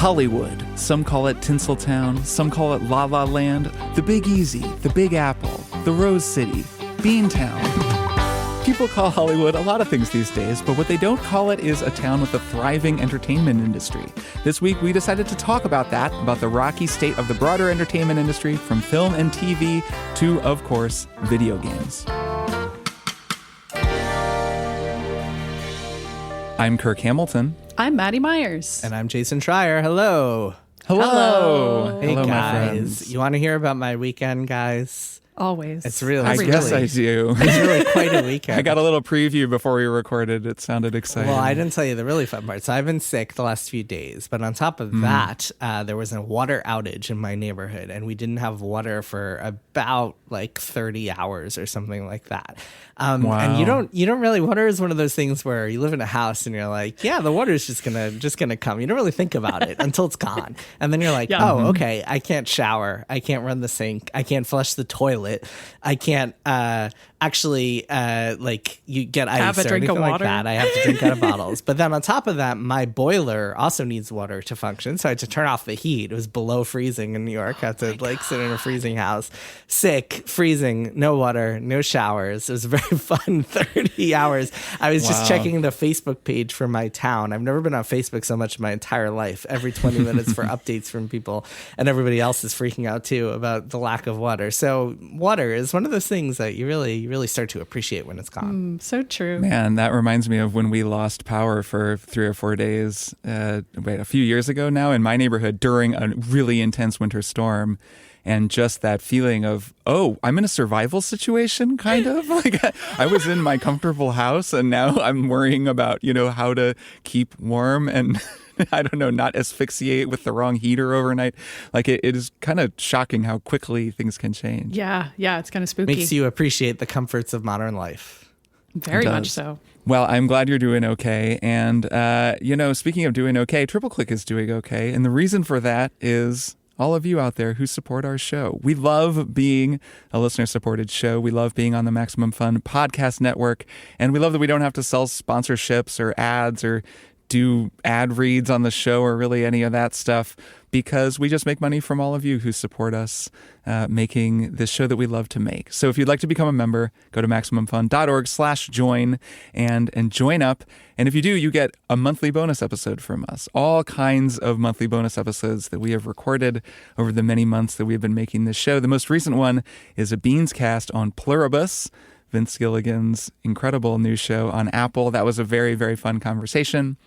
Hollywood. Some call it Tinseltown. Some call it La La Land. The Big Easy. The Big Apple. The Rose City. Beantown. People call Hollywood a lot of things these days, but what they don't call it is a town with a thriving entertainment industry. This week, we decided to talk about that, about the rocky state of the broader entertainment industry, from film and TV to, of course, video games. I'm Kirk Hamilton. I'm Maddy Myers. And I'm Jason Schreier. Hello. Hello. Hey, Hello, guys. my friends. You want to hear about my weekend, guys? Always. It's really, I guess I do. It's really quite a weekend. I got a little preview before we recorded. It sounded exciting. Well, I didn't tell you the really fun part. So I've been sick the last few days, but on top of that, there was a water outage in my neighborhood, and we didn't have water for about like 30 hours or something like that. Wow. And you don't really, water is one of those things where you live in a house and you're like, yeah, the water is just gonna come. You don't really think about it until it's gone, and then you're like, okay, I can't shower, I can't run the sink, I can't flush the toilet, I can't like you get ice have a or drink anything of like water. that. I have to drink out of bottles. But then on top of that, my boiler also needs water to function. So I had to turn off the heat. It was below freezing in New York. I had to sit in a freezing house, sick, freezing, no water, no showers. It was a very fun 30 hours. I was just checking the Facebook page for my town. I've never been on Facebook so much in my entire life. Every 20 minutes for updates from people, and everybody else is freaking out too about the lack of water. So water is one of those things that you really start to appreciate when it's gone. So true. Man, that reminds me of when we lost power for 3 or 4 days, a few years ago now in my neighborhood during a really intense winter storm. And just that feeling of, oh, I'm in a survival situation, kind of. Like I was in my comfortable house and now I'm worrying about, how to keep warm and I don't know, not asphyxiate with the wrong heater overnight. Like it is kind of shocking how quickly things can change. Yeah, it's kind of spooky. Makes you appreciate the comforts of modern life. Very much so. Well, I'm glad you're doing okay. And, speaking of doing okay, Triple Click is doing okay. And the reason for that is all of you out there who support our show. We love being a listener-supported show. We love being on the Maximum Fun podcast network. And we love that we don't have to sell sponsorships or ads or do ad reads on the show or really any of that stuff, because we just make money from all of you who support us making this show that we love to make. So if you'd like to become a member, go to MaximumFun.org/join and join up. And if you do, you get a monthly bonus episode from us. All kinds of monthly bonus episodes that we have recorded over the many months that we've been making this show. The most recent one is a Beans cast on Pluribus, Vince Gilligan's incredible new show on Apple. That was a very, very fun conversation.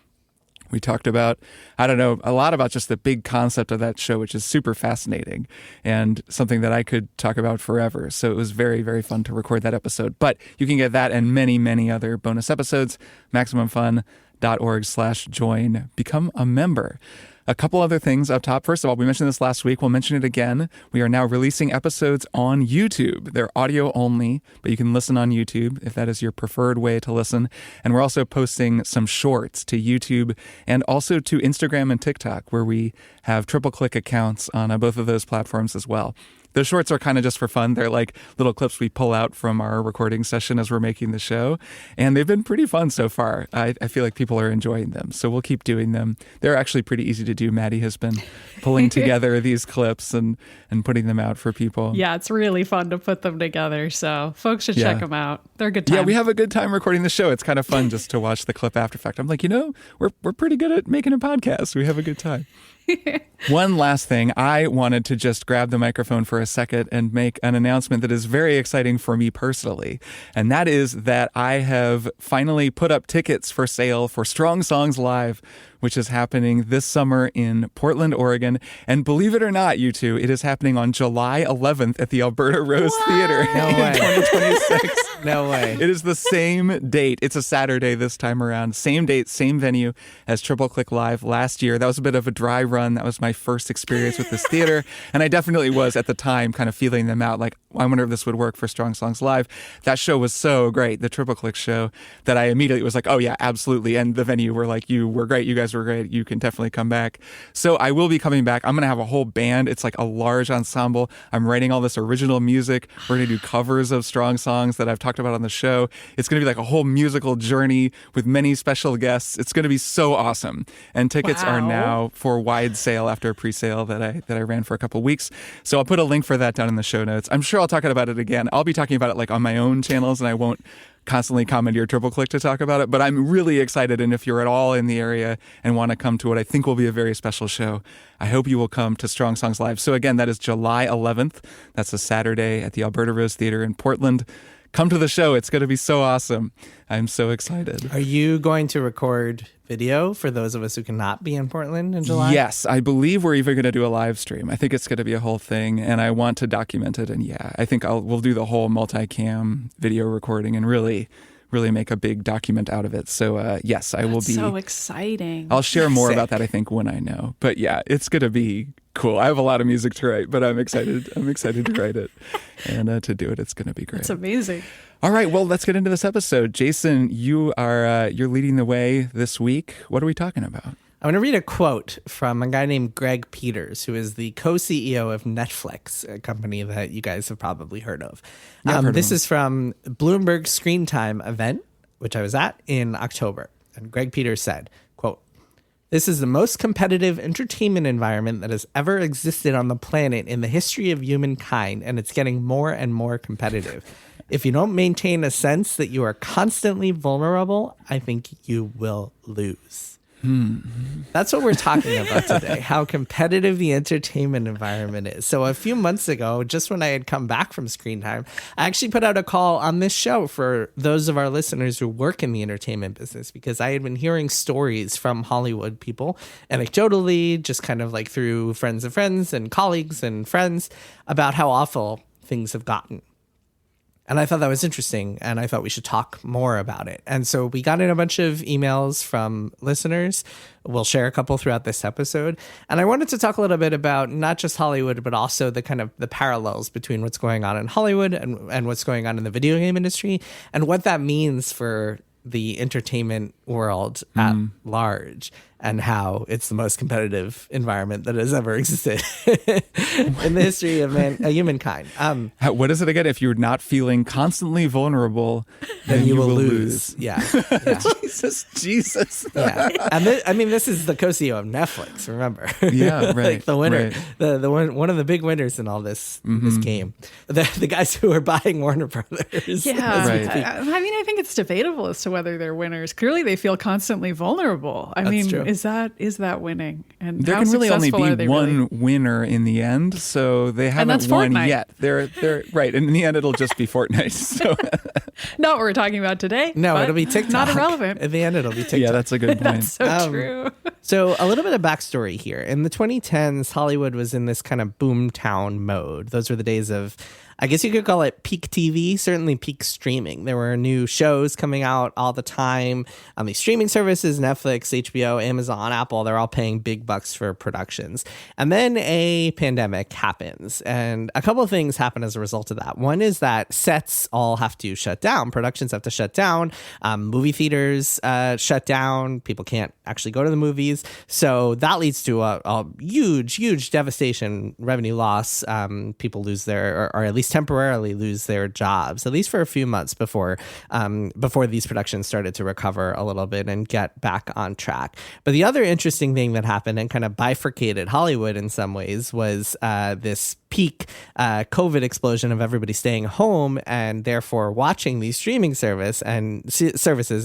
We talked about, a lot about just the big concept of that show, which is super fascinating and something that I could talk about forever. So it was very, very fun to record that episode. But you can get that and many, many other bonus episodes, MaximumFun.org/join. Become a member. A couple other things up top. First of all, we mentioned this last week. We'll mention it again. We are now releasing episodes on YouTube. They're audio only, but you can listen on YouTube if that is your preferred way to listen. And we're also posting some shorts to YouTube and also to Instagram and TikTok, where we have Triple Click accounts on both of those platforms as well. Those shorts are kind of just for fun. They're like little clips we pull out from our recording session as we're making the show. And they've been pretty fun so far. I feel like people are enjoying them. So we'll keep doing them. They're actually pretty easy to do. Maddy has been pulling together these clips and putting them out for people. Yeah, it's really fun to put them together. So folks should check them out. They're a good time. Yeah, we have a good time recording the show. It's kind of fun just to watch the clip after fact. I'm like, we're pretty good at making a podcast. We have a good time. One last thing, I wanted to just grab the microphone for a second and make an announcement that is very exciting for me personally. And that is that I have finally put up tickets for sale for Strong Songs Live, which is happening this summer in Portland, Oregon. And believe it or not, you two, it is happening on July 11th at the Alberta Rose Theater No in way. 2026. No way. It is the same date. It's a Saturday this time around. Same date, same venue as Triple Click Live last year. That was a bit of a dry run. That was my first experience with this theater. And I definitely was at the time kind of feeling them out. Like, I wonder if this would work for Strong Songs Live. That show was so great, the Triple Click show, that I immediately was like, oh yeah, absolutely. And the venue were like, you were great. You guys guys were great. You can definitely come back. So I will be coming back. I'm going to have a whole band. It's like a large ensemble. I'm writing all this original music. We're going to do covers of strong songs that I've talked about on the show. It's going to be like a whole musical journey with many special guests. It's going to be so awesome. And tickets are now for wide sale after a pre-sale that I ran for a couple weeks. So I'll put a link for that down in the show notes. I'm sure I'll talk about it again. I'll be talking about it like on my own channels, and I won't constantly commandeer Triple Click to talk about it, but I'm really excited. And if you're at all in the area and want to come to what I think will be a very special show, I hope you will come to Strong Songs Live. So again, that is July 11th. That's a Saturday at the Alberta Rose Theater in Portland. Come to the show. It's going to be so awesome. I'm so excited. Are you going to record video for those of us who cannot be in Portland in July? Yes, I believe we're even going to do a live stream. I think it's going to be a whole thing, and I want to document it. And yeah, I think we'll do the whole multicam video recording and really make a big document out of it. So yes, I will be. So exciting. I'll share more about that, I think, when I know. But yeah, it's going to be cool. I have a lot of music to write, but I'm excited. I'm excited to write it and to do it. It's going to be great. It's amazing. All right, well, let's get into this episode. Jason, you're leading the way this week. What are we talking about? I'm going to read a quote from a guy named Greg Peters, who is the co-CEO of Netflix, a company that you guys have probably heard of. This is from Bloomberg Screen Time event, which I was at in October. And Greg Peters said, quote, "This is the most competitive entertainment environment that has ever existed on the planet in the history of humankind, and it's getting more and more competitive. If you don't maintain a sense that you are constantly vulnerable, I think you will lose." That's what we're talking about today, how competitive the entertainment environment is. So a few months ago, just when I had come back from Screen Time, I actually put out a call on this show for those of our listeners who work in the entertainment business, because I had been hearing stories from Hollywood people, anecdotally, just kind of like through friends of friends and colleagues and friends, about how awful things have gotten. And I thought that was interesting, and I thought we should talk more about it. And so we got in a bunch of emails from listeners. We'll share a couple throughout this episode. And I wanted to talk a little bit about not just Hollywood, but also the kind of the parallels between what's going on in Hollywood and what's going on in the video game industry, and what that means for the entertainment world at large, and how it's the most competitive environment that has ever existed in the history of humankind. What is it again? If you're not feeling constantly vulnerable, then you will lose. Yeah. Jesus. Yeah. And this is the co-CEO of Netflix, remember? Yeah, right. Like the winner, right. the one of the big winners in all this game. The guys who are buying Warner Brothers. Yeah. Right. I mean, I think it's debatable as to whether they're winners. Clearly, they feel constantly vulnerable. I mean, true. is that winning? And there how can really only successful be are they one really? winner in the end, so they haven't that's won Fortnite. yet. They're right. And in the end, it'll just be Fortnite. So Not what we're talking about today. No, but it'll be TikTok. Not irrelevant. At the end, it'll be TikTok. yeah, that's a good point. That's so true. So a little bit of backstory here. In the 2010s, Hollywood was in this kind of boomtown mode. Those were the days of, I guess you could call it peak TV, certainly peak streaming. There were new shows coming out all the time on these streaming services, Netflix, HBO, Amazon, Apple. They're all paying big bucks for productions. And then a pandemic happens, and a couple of things happen as a result of that. One is that sets all have to shut down. Productions have to shut down. Movie theaters shut down. People can't actually go to the movies. So that leads to a huge devastation, revenue loss. People lose their, or at least temporarily lose their jobs, at least for a few months before these productions started to recover a little bit and get back on track. But the other interesting thing that happened and kind of bifurcated Hollywood in some ways was this peak COVID explosion of everybody staying home and therefore watching these streaming services,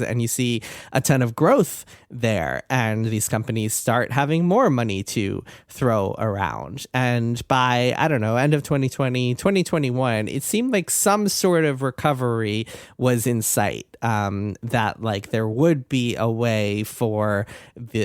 and you see a ton of growth there, and these companies start having more money to throw around. And by, I don't know, end of 2020, 2021, it seemed like some sort of recovery was in sight. That like there would be a way for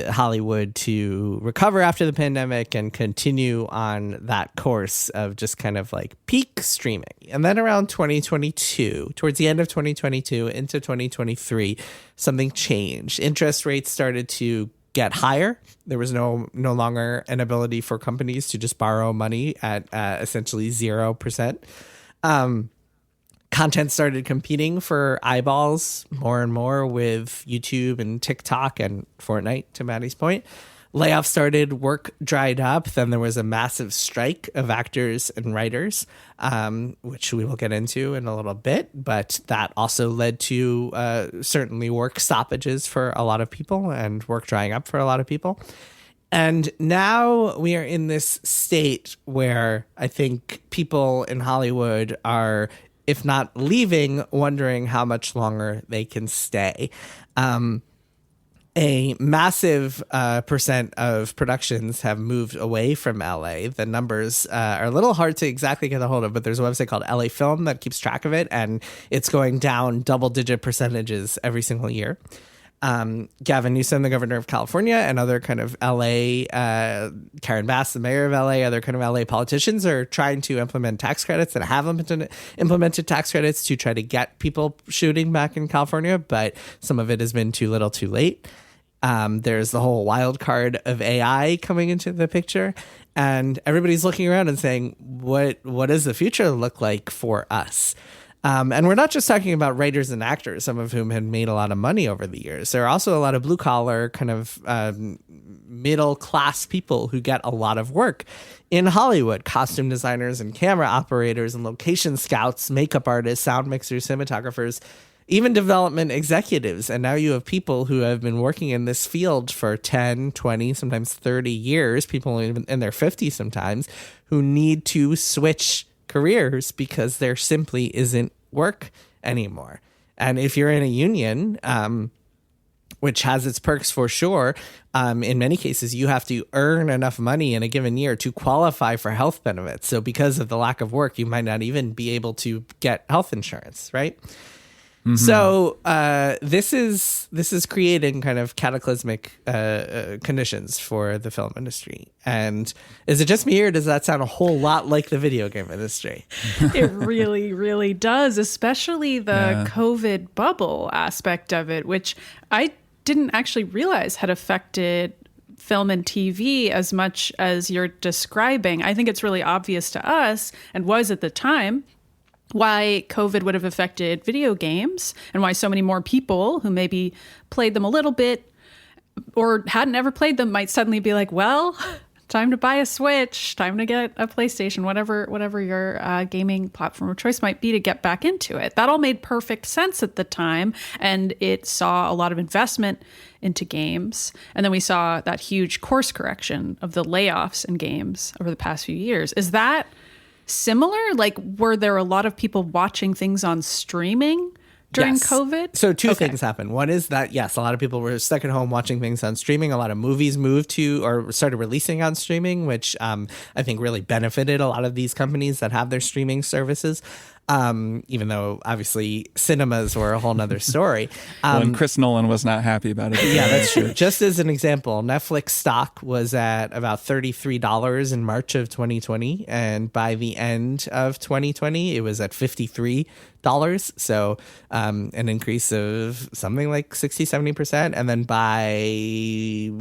Hollywood to recover after the pandemic and continue on that course of just kind of like peak streaming. And then around 2022, towards the end of 2022 into 2023, something changed. Interest rates started to get higher. There was no longer an ability for companies to just borrow money at essentially 0%. content started competing for eyeballs more and more with YouTube and TikTok and Fortnite, to Maddy's point. Layoffs started, work dried up. Then there was a massive strike of actors and writers, which we will get into in a little bit. But that also led to certainly work stoppages for a lot of people and work drying up for a lot of people. And now we are in this state where I think people in Hollywood are, if not leaving, wondering how much longer they can stay. A massive percent of productions have moved away from LA. The numbers are a little hard to exactly get a hold of, but there's a website called LA Film that keeps track of it, and it's going down double-digit percentages every single year. Gavin Newsom, the governor of California, and other kind of LA, Karen Bass, the mayor of LA, other kind of LA politicians are trying to implement tax credits and have implemented tax credits to try to get people shooting back in California, but some of it has been too little too late. There's the whole wild card of AI coming into the picture, and everybody's looking around and saying, what does the future look like for us? And we're not just talking about writers and actors, some of whom had made a lot of money over the years. There are also a lot of blue collar kind of middle class people who get a lot of work in Hollywood: costume designers and camera operators and location scouts, makeup artists, sound mixers, cinematographers, even development executives. And now you have people who have been working in this field for 10, 20, sometimes 30 years, people even in their 50s sometimes, who need to switch careers because there simply isn't work anymore. And if you're in a union, which has its perks for sure, in many cases, you have to earn enough money in a given year to qualify for health benefits. So because of the lack of work, you might not even be able to get health insurance, right? Mm-hmm. So this is creating kind of cataclysmic conditions for the film industry. And is it just me, or does that sound a whole lot like the video game industry? It really, really does, especially the COVID bubble aspect of it, which I didn't actually realize had affected film and TV as much as you're describing. I think it's really obvious to us, and was at the time, why COVID would have affected video games and why so many more people who maybe played them a little bit or hadn't ever played them might suddenly be like, well, time to buy a Switch, time to get a PlayStation, whatever your gaming platform of choice might be, to get back into it. That all made perfect sense at the time, and it saw a lot of investment into games. And then we saw that huge course correction of the layoffs in games over the past few years. Is that similar? Like, were there a lot of people watching things on streaming during COVID? So two things happened. One is that, yes, a lot of people were stuck at home watching things on streaming. A lot of movies moved to or started releasing on streaming, which I think really benefited a lot of these companies that have their streaming services. Even though obviously cinemas were a whole nother story. And Chris Nolan was not happy about it. Yeah, that's true. Just as an example, Netflix stock was at about $33 in March of 2020. And by the end of 2020, it was at $53. So an increase of something like 60-70%. And then by,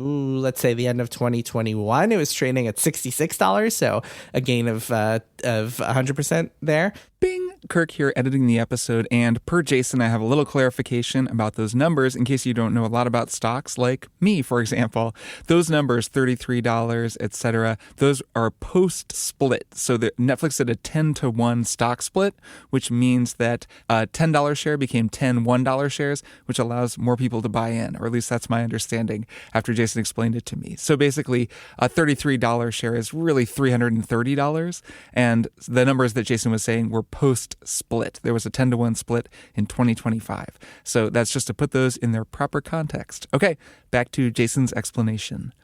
let's say, the end of 2021, it was trading at $66. So a gain of 100% there. Bing! Kirk here, editing the episode, and per Jason, I have a little clarification about those numbers in case you don't know a lot about stocks, like me, for example. Those numbers, $33, etc., those are post-split. So the Netflix did a 10-to-1 stock split, which means that a $10 share became 10 $1 shares, which allows more people to buy in, or at least that's my understanding after Jason explained it to me. So basically, a $33 share is really $330, and the numbers that Jason was saying were post-split. There was a 10-to-1 split in 2025. So that's just to put those in their proper context. Okay, back to Jason's explanation.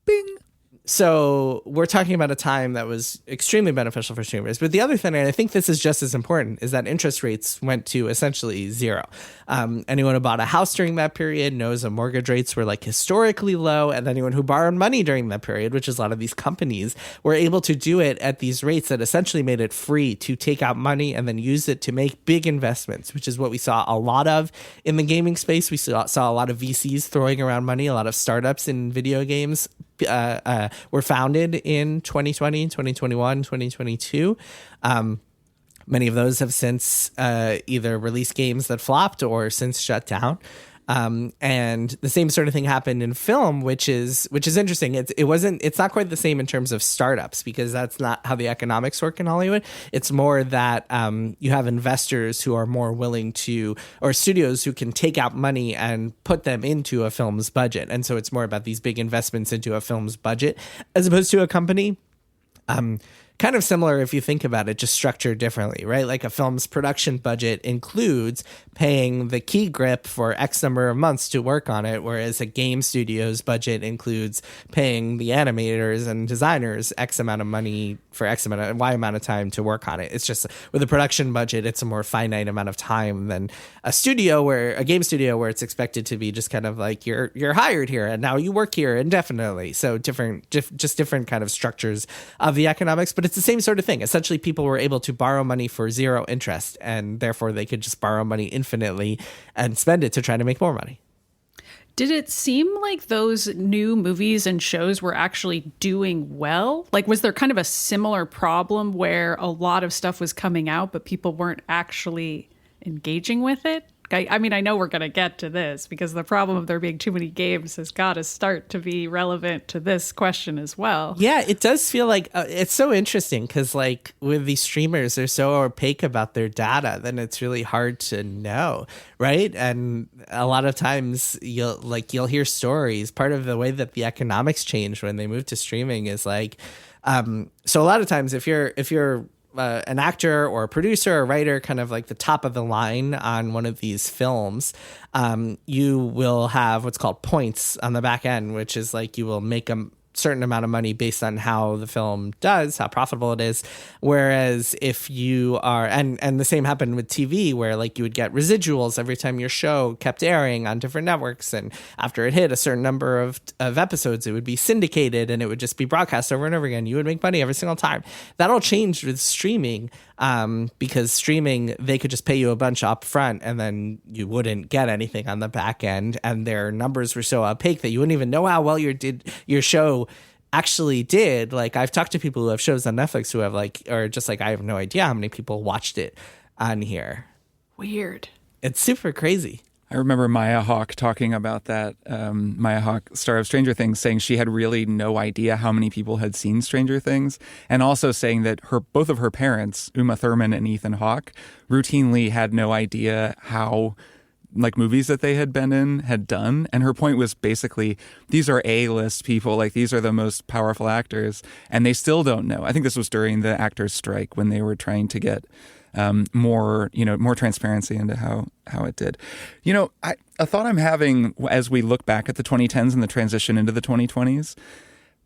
Bing! So we're talking about a time that was extremely beneficial for streamers. But the other thing, and I think this is just as important, is that interest rates went to essentially zero. Anyone who bought a house during that period knows that mortgage rates were like historically low. And anyone who borrowed money during that period, which is a lot of these companies, were able to do it at these rates that essentially made it free to take out money and then use it to make big investments, which is what we saw a lot of in the gaming space. We saw a lot of VCs throwing around money, a lot of startups in video games were founded in 2020, 2021, 2022. Many of those have since either released games that flopped or since shut down. And the same sort of thing happened in film, which is interesting. It's not quite the same in terms of startups, because that's not how the economics work in Hollywood. It's more that you have investors who are more willing to, or studios who can take out money and put them into a film's budget. And so it's more about these big investments into a film's budget as opposed to a company. Kind of similar if you think about it, just structured differently, right? Like a film's production budget includes paying the key grip for X number of months to work on it, whereas a game studio's budget includes paying the animators and designers X amount of money for X amount of Y amount of time to work on it. It's just with a production budget, it's a more finite amount of time than a game studio where it's expected to be just kind of like you're hired here and now you work here indefinitely. So different kind of structures of the economics, but it's the same sort of thing. Essentially, people were able to borrow money for zero interest, and therefore they could just borrow money infinitely and spend it to try to make more money. Did it seem like those new movies and shows were actually doing well? Like, was there kind of a similar problem where a lot of stuff was coming out, but people weren't actually engaging with it? I mean, I know we're going to get to this because the problem of there being too many games has got to start to be relevant to this question as well. Yeah, it does feel like it's so interesting because, like, with these streamers, they're so opaque about their data, then it's really hard to know, right? And a lot of times you'll hear stories. Part of the way that the economics changed when they moved to streaming is like, so a lot of times if you're an actor or a producer or writer, kind of like the top of the line on one of these films, you will have what's called points on the back end, which is like you will make a certain amount of money based on how the film does, how profitable it is. Whereas if you are, and the same happened with TV, where like you would get residuals every time your show kept airing on different networks. And after it hit a certain number of episodes, it would be syndicated and it would just be broadcast over and over again. You would make money every single time. That all changed with streaming, because streaming, they could just pay you a bunch up front and then you wouldn't get anything on the back end. And their numbers were so opaque that you wouldn't even know how well your show actually did. Like, I've talked to people who have shows on Netflix who have I have no idea how many people watched it on here. Weird. It's super crazy. I remember Maya Hawke talking about that. Maya Hawke, star of Stranger Things, saying she had really no idea how many people had seen Stranger Things, and also saying that both of her parents, Uma Thurman and Ethan Hawke, routinely had no idea how like movies that they had been in had done. And her point was basically, these are A-list people, like these are the most powerful actors, and they still don't know. I think this was during the actors' strike when they were trying to get more transparency into how it did. A thought I'm having as we look back at the 2010s and the transition into the 2020s,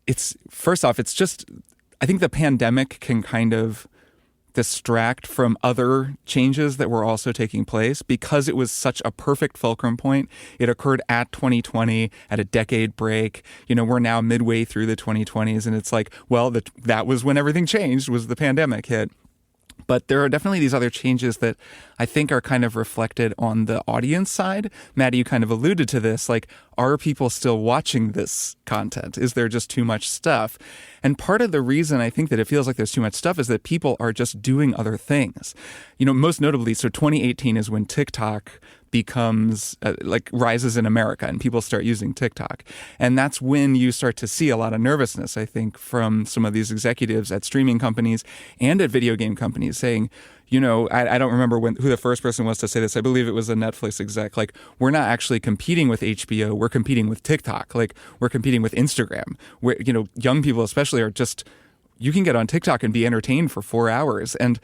it's first off, it's just, I think the pandemic can kind of distract from other changes that were also taking place because it was such a perfect fulcrum point. It occurred at 2020 at a decade break. We're now midway through the 2020s and it's like, well, that was when everything changed, was the pandemic hit. But there are definitely these other changes that I think are kind of reflected on the audience side. Maddy, you kind of alluded to this. Like, are people still watching this content? Is there just too much stuff? And part of the reason I think that it feels like there's too much stuff is that people are just doing other things. Most notably, so 2018 is when TikTok becomes rises in America and people start using TikTok. And that's when you start to see a lot of nervousness, I think, from some of these executives at streaming companies and at video game companies saying, I don't remember who the first person was to say this. I believe it was a Netflix exec. Like, we're not actually competing with HBO. We're competing with TikTok. Like, we're competing with Instagram. Where, young people especially are just, you can get on TikTok and be entertained for 4 hours. And,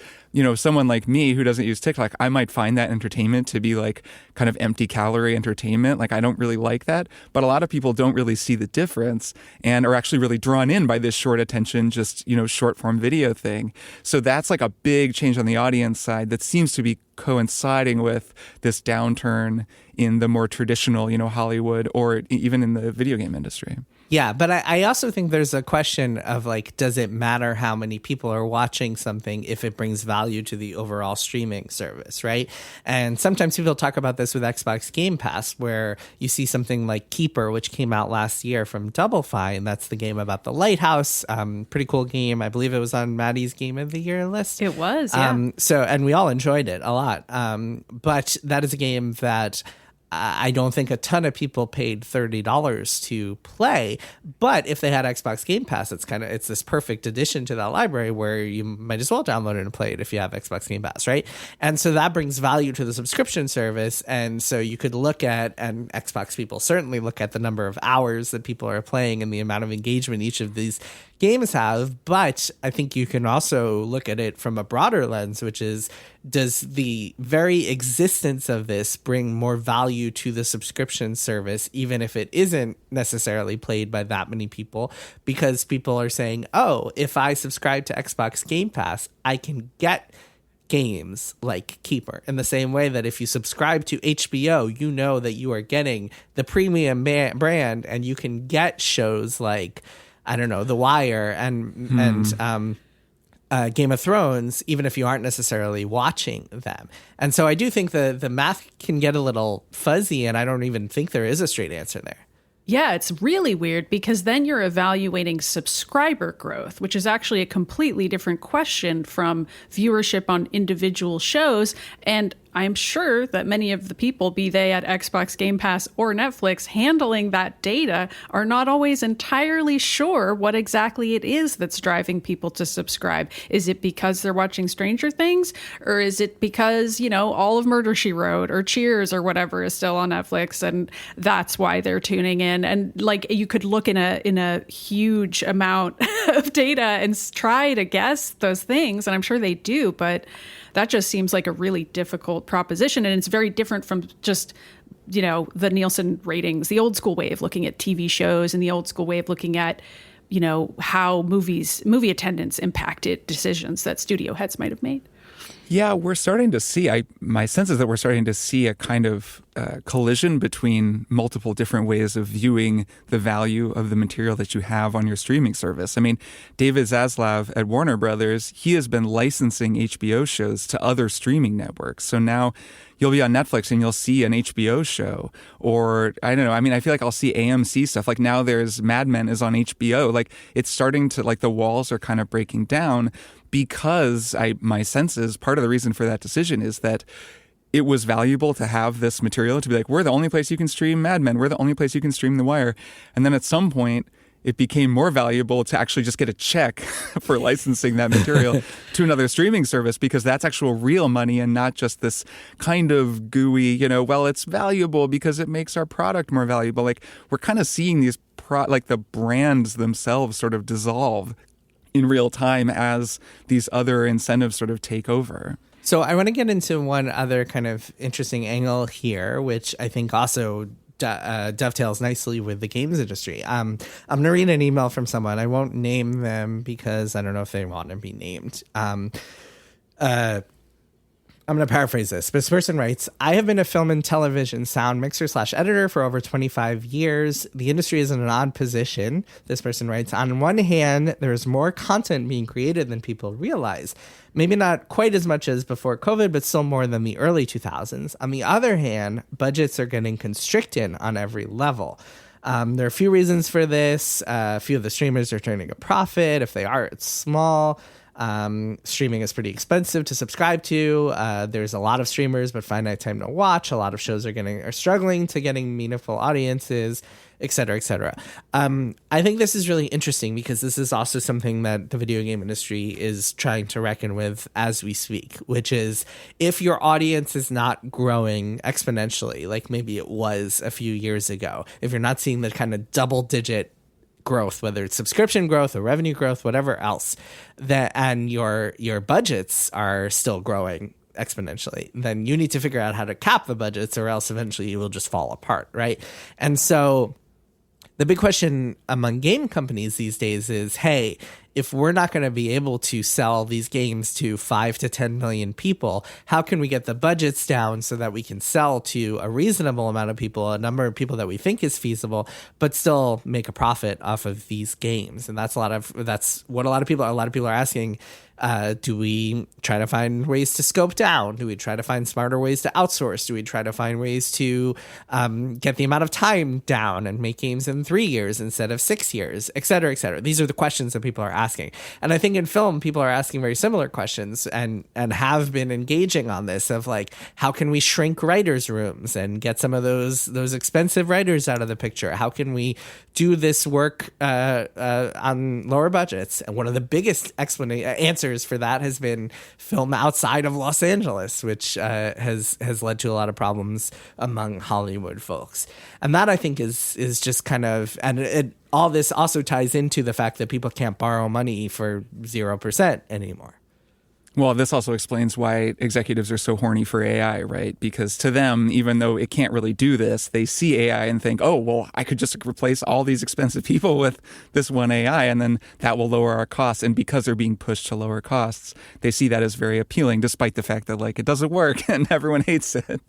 someone like me who doesn't use TikTok, I might find that entertainment to be like kind of empty calorie entertainment. Like, I don't really like that. But a lot of people don't really see the difference and are actually really drawn in by this short attention, just, short form video thing. So that's like a big change on the audience side that seems to be coinciding with this downturn in the more traditional, Hollywood or even in the video game industry. Yeah, but I also think there's a question of like, does it matter how many people are watching something if it brings value to the overall streaming service, right? And sometimes people talk about this with Xbox Game Pass, where you see something like Keeper, which came out last year from Double Fine. That's the game about the lighthouse. Pretty cool game. I believe it was on Maddy's Game of the Year list. It was, yeah. And we all enjoyed it a lot. But that is a game that I don't think a ton of people paid $30 to play, but if they had Xbox Game Pass, it's this perfect addition to that library where you might as well download it and play it if you have Xbox Game Pass, right? And so that brings value to the subscription service. And so you could look at, and Xbox people certainly look at the number of hours that people are playing and the amount of engagement each of these games have, but I think you can also look at it from a broader lens, which is, does the very existence of this bring more value to the subscription service, even if it isn't necessarily played by that many people? Because people are saying, oh, if I subscribe to Xbox Game Pass, I can get games like Keeper, in the same way that if you subscribe to HBO, you know that you are getting the premium brand and you can get shows like, I don't know, The Wire and Game of Thrones, even if you aren't necessarily watching them. And so I do think the math can get a little fuzzy, and I don't even think there is a straight answer there. Yeah, it's really weird because then you're evaluating subscriber growth, which is actually a completely different question from viewership on individual shows. And I'm sure that many of the people, be they at Xbox Game Pass or Netflix, handling that data are not always entirely sure what exactly it is that's driving people to subscribe. Is it because they're watching Stranger Things? Or is it because, all of Murder, She Wrote or Cheers or whatever is still on Netflix and that's why they're tuning in? And like, you could look in a huge amount of data and try to guess those things. And I'm sure they do, but that just seems like a really difficult proposition. And it's very different from just, the Nielsen ratings, the old school way of looking at TV shows and the old school way of looking at, how movie attendance impacted decisions that studio heads might have made. Yeah, we're starting to see, my sense is that we're starting to see a kind of collision between multiple different ways of viewing the value of the material that you have on your streaming service. I mean, David Zaslav at Warner Brothers, he has been licensing HBO shows to other streaming networks. So now you'll be on Netflix and you'll see an HBO show, or I don't know. I mean, I feel like I'll see AMC stuff. Like now there's Mad Men is on HBO. Like it's starting to, like the walls are kind of breaking down, because my sense is part of the reason for that decision is that it was valuable to have this material to be like, we're the only place you can stream Mad Men. We're the only place you can stream The Wire. And then at some point, it became more valuable to actually just get a check for licensing that material to another streaming service, because that's actual real money and not just this kind of gooey, well, it's valuable because it makes our product more valuable. Like we're kind of seeing these like the brands themselves sort of dissolve in real time as these other incentives sort of take over. So I want to get into one other kind of interesting angle here, which I think also dovetails nicely with the games industry. I'm going to read an email from someone. I won't name them because I don't know if they want to be named. I'm going to paraphrase this, but this person writes, I have been a film and television sound mixer / editor for over 25 years. The industry is in an odd position. This person writes, on one hand, there's more content being created than people realize. Maybe not quite as much as before COVID, but still more than the early 2000s. On the other hand, budgets are getting constricted on every level. There are a few reasons for this. A few of the streamers are turning a profit. If they are, it's small. Streaming is pretty expensive to subscribe to. There's a lot of streamers, but finite time to watch. A lot of shows are struggling to getting meaningful audiences, et cetera, et cetera. I think this is really interesting because this is also something that the video game industry is trying to reckon with as we speak, which is if your audience is not growing exponentially, like maybe it was a few years ago, if you're not seeing the kind of double-digit growth, whether it's subscription growth or revenue growth, whatever else, and your budgets are still growing exponentially, then you need to figure out how to cap the budgets, or else eventually you will just fall apart, right? And so the big question among game companies these days is, hey, if we're not going to be able to sell these games to 5 to 10 million people, how can we get the budgets down so that we can sell to a reasonable amount of people, a number of people that we think is feasible, but still make a profit off of these games? And that's what a lot of people are asking. Do we try to find ways to scope down? Do we try to find smarter ways to outsource? Do we try to find ways to get the amount of time down and make games in 3 years instead of 6 years, et cetera, et cetera? These are the questions that people are asking. And I think in film, people are asking very similar questions and have been engaging on this of like, how can we shrink writers' rooms and get some of those expensive writers out of the picture? How can we do this work on lower budgets? And one of the biggest answers for that has been film outside of Los Angeles, which has led to a lot of problems among Hollywood folks. And that, I think, is just kind of, and all this also ties into the fact that people can't borrow money for 0% anymore. Well, this also explains why executives are so horny for AI, right? Because to them, even though it can't really do this, they see AI and think, oh, well, I could just replace all these expensive people with this one AI, and then that will lower our costs. And because they're being pushed to lower costs, they see that as very appealing, despite the fact that, like, it doesn't work and everyone hates it.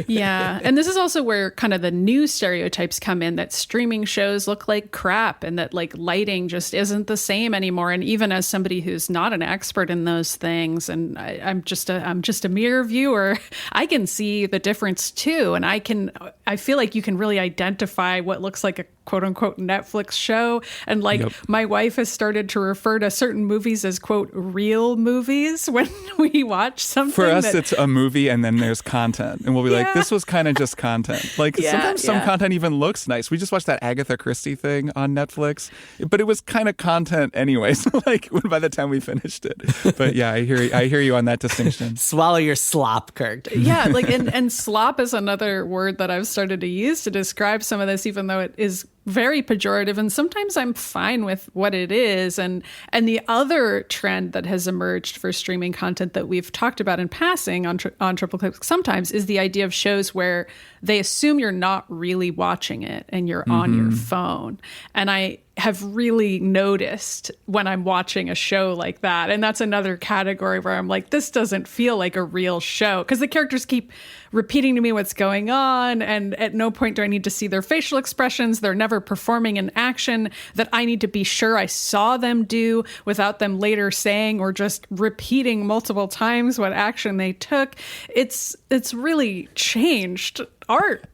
Yeah. And this is also where kind of the new stereotypes come in, that streaming shows look like crap and that, like, lighting just isn't the same anymore. And even as somebody who's not an expert in those things, and I'm just a mere viewer, I can see the difference too. And I feel like you can really identify what looks like a quote unquote Netflix show. And like, yep. My wife has started to refer to certain movies as quote real movies when we watch something. For us, it's a movie and then there's content. And we'll be like, this was kind of just content. Like sometimes some content even looks nice. We just watched that Agatha Christie thing on Netflix, but it was kind of content anyways, like by the time we finished it. But yeah, I hear you on that distinction. Swallow your slop, Kirk. Yeah, like and slop is another word that I've started to use to describe some of this, even though it is very pejorative, and sometimes I'm fine with what it is. And the other trend that has emerged for streaming content that we've talked about in passing on Triple Click sometimes is the idea of shows where they assume you're not really watching it and you're on your phone. And I have really noticed when I'm watching a show like that. And that's another category where I'm like, this doesn't feel like a real show, because the characters keep repeating to me what's going on. And at no point do I need to see their facial expressions. They're never performing an action that I need to be sure I saw them do without them later saying or just repeating multiple times what action they took. It's really changed art.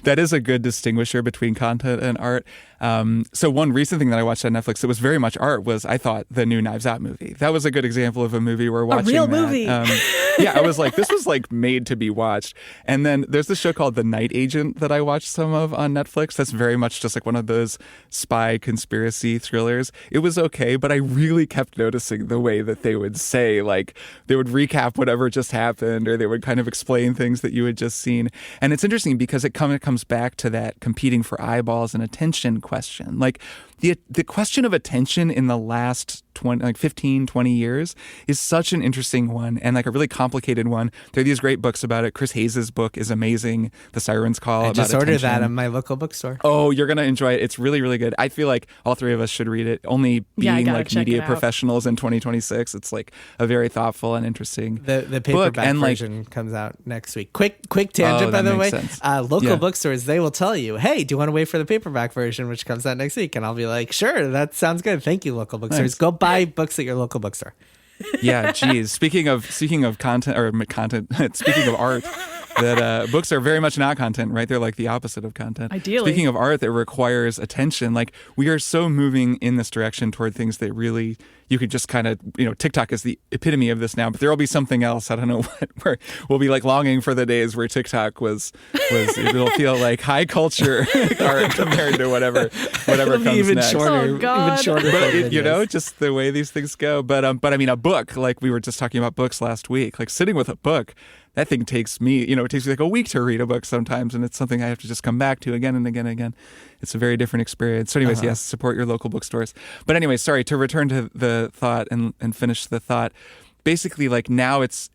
That is a good distinguisher between content and art. So one recent thing that I watched on Netflix that was very much art was, I thought, the new Knives Out movie. That was a good example of a movie we're watching. A real movie. Yeah, I was like, this was like made to be watched. And then there's this show called The Night Agent that I watched some of on Netflix. That's very much just like one of those spy conspiracy thrillers. It was okay, but I really kept noticing the way that they would say, like, they would recap whatever just happened, or they would kind of explain things that you had just seen. And it's interesting because it comes back to that competing for eyeballs and attention question. Like the question of attention in the last 15, 20 years is such an interesting one, and like a really complicated one. There are these great books about it. Chris Hayes's book is amazing. The Siren's Call. I just ordered that in my local bookstore. Oh, you're going to enjoy it. It's really, really good. I feel like all three of us should read it. Only being like media professionals in 2026, it's like a very thoughtful and interesting the paperback version comes out next week. Quick tangent, by the way. Local bookstores, they will tell you, hey, do you want to wait for the paperback version, which comes out next week? And I'll be like, sure, that sounds good. Thank you, local bookstores. Nice. Go buy books at your local bookstore. Yeah, geez. Speaking of content or content, speaking of art, that books are very much not content, right? They're like the opposite of content. Ideally. Speaking of art that requires attention, like we are so moving in this direction toward things that really you could just kind of, TikTok is the epitome of this now, but there will be something else. I don't know what, where we'll be like longing for the days where TikTok was it'll feel like high culture art compared to whatever comes even next. Shorter, even shorter. But just the way these things go. But I mean, a book, like we were just talking about books last week, like sitting with a book, that thing takes me, it takes me like a week to read a book sometimes, and it's something I have to just come back to again and again and again. It's a very different experience. So anyways, yes, support your local bookstores. But anyway, sorry, to return to the thought and finish the thought, basically like now it's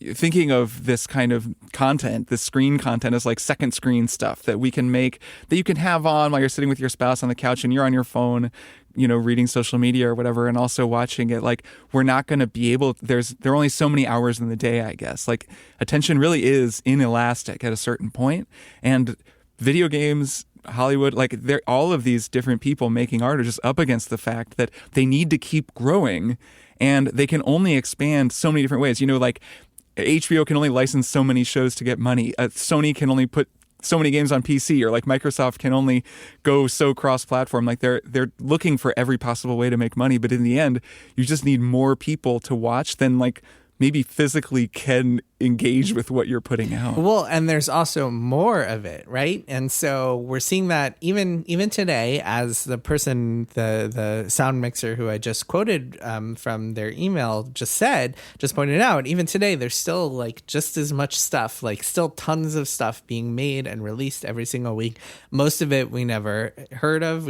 thinking of this kind of content, this screen content as like second screen stuff that we can make, that you can have on while you're sitting with your spouse on the couch and you're on your phone, reading social media or whatever, and also watching it. Like, we're not going to be able, there are only so many hours in the day, I guess. Like, attention really is inelastic at a certain point. And video games, Hollywood, like, all of these different people making art are just up against the fact that they need to keep growing, and they can only expand so many different ways. Like HBO can only license so many shows to get money. Sony can only put so many games on PC, or like Microsoft can only go so cross-platform. Like they're looking for every possible way to make money, but in the end, you just need more people to watch than like maybe physically can engage with what you're putting out. Well, and there's also more of it, right? And so we're seeing that even today, as the person, the sound mixer who I just quoted from their email just pointed out, even today, there's still like just as much stuff, like still tons of stuff being made and released every single week. Most of it we've never heard of.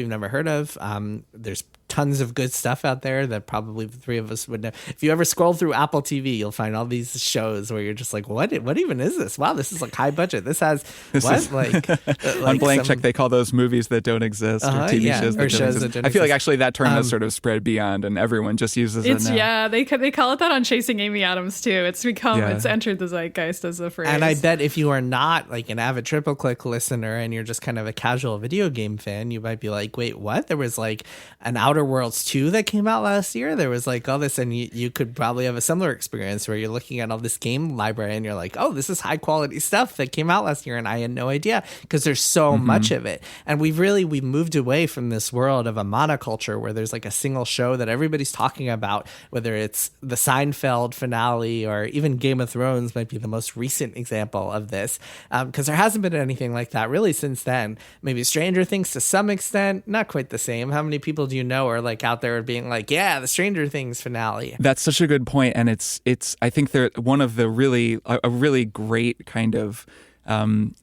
There's tons of good stuff out there that probably the three of us would know. If you ever scroll through Apple TV, you'll find all these shows where you're just like, what even is this? Wow, this is like high budget. On Blank Check, they call those movies that don't exist, or TV shows that don't exist. I feel like actually that term has sort of spread beyond, and everyone just uses it now. Yeah, they call it that on Chasing Amy Adams too. It's entered the zeitgeist as a phrase. And I bet if you are not like an avid Triple Click listener and you're just kind of a casual video game fan, you might be like, wait, what? There was like an Outer Worlds 2 that came out last year. There was like all this, and you could probably have a similar experience where you're looking at all this game library and you're like, oh, this is high quality stuff that came out last year, and I had no idea, because there's so much of it. And we've moved away from this world of a monoculture where there's like a single show that everybody's talking about, whether it's the Seinfeld finale or even Game of Thrones might be the most recent example of this, because there hasn't been anything like that really since then. Maybe Stranger Things to some extent, not quite the same. How many people do you know are like out there being like, yeah, the Stranger Things finale? That's such a good point, and it's I think they're one of the a really great kind of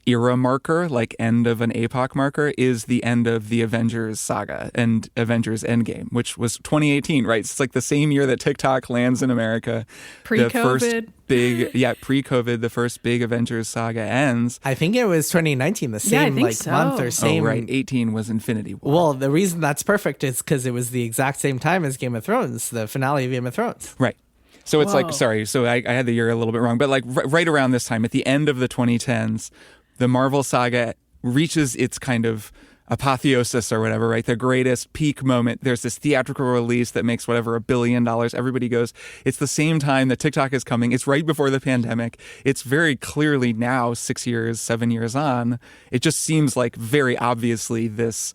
era marker, like end of an epoch marker, is the end of the Avengers saga and Avengers Endgame, which was 2018, right? It's like the same year that TikTok lands in America. Pre-COVID. Pre-COVID, the first big Avengers saga ends. I think it was 2019, the same month or same. Oh, right. 18 was Infinity War. Well, the reason that's perfect is because it was the exact same time as Game of Thrones, the finale of Game of Thrones. Right. So it's like, sorry, so I had the year a little bit wrong, but like right around this time, at the end of the 2010s, the Marvel saga reaches its kind of apotheosis or whatever, right? The greatest peak moment. There's this theatrical release that makes whatever $1 billion. Everybody goes. It's the same time that TikTok is coming. It's right before the pandemic. It's very clearly now 7 years on. It just seems like very obviously this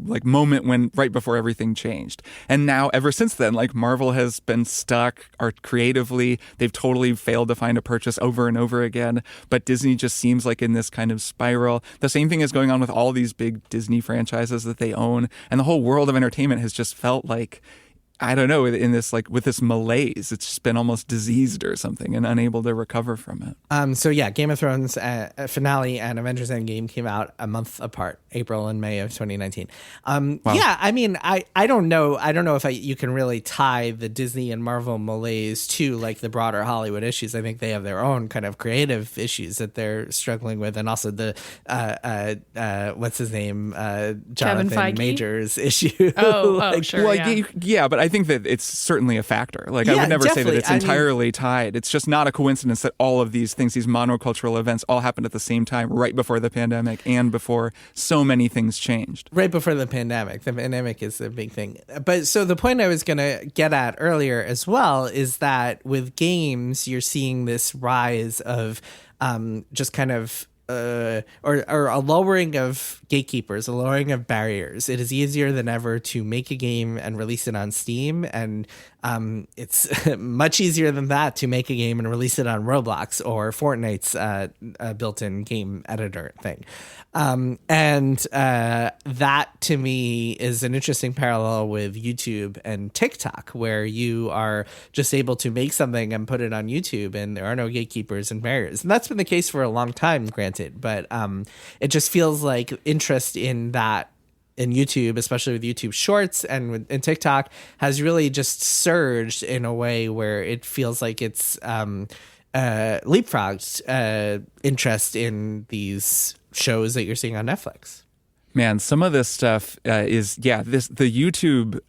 like moment when right before everything changed. And now ever since then, like Marvel has been stuck creatively. They've totally failed to find a purchase over and over again. But Disney just seems like in this kind of spiral. The same thing is going on with all these big Disney franchises that they own. And the whole world of entertainment has just felt like, I don't know, in this like with this malaise, it's just been almost diseased or something and unable to recover from it. So yeah, Game of Thrones finale and Avengers Endgame came out a month apart, April and May of 2019. Wow. Yeah, I mean, I don't know if you can really tie the Disney and Marvel malaise to like the broader Hollywood issues. I think they have their own kind of creative issues that they're struggling with, and also the what's his name, Jonathan Majors issue. Oh, sure. Well, yeah, but I think that it's certainly a factor. Like, I would never say that it's entirely tied. It's just not a coincidence that all of these things, these monocultural events, all happened at the same time, right before the pandemic and before so many things changed. Right before the pandemic. The pandemic is the big thing. But so the point I was going to get at earlier as well is that with games, you're seeing this rise of just kind of or a lowering of gatekeepers, a lowering of barriers. It is easier than ever to make a game and release it on Steam, and it's much easier than that to make a game and release it on Roblox or Fortnite's built-in game editor thing. And that to me is an interesting parallel with YouTube and TikTok, where you are just able to make something and put it on YouTube, and there are no gatekeepers and barriers. And that's been the case for a long time, granted, but it just feels like interest in that YouTube, especially with YouTube Shorts and TikTok, has really just surged in a way where it feels like it's leapfrogged interest in these shows that you're seeing on Netflix. Man, some of this stuff the YouTube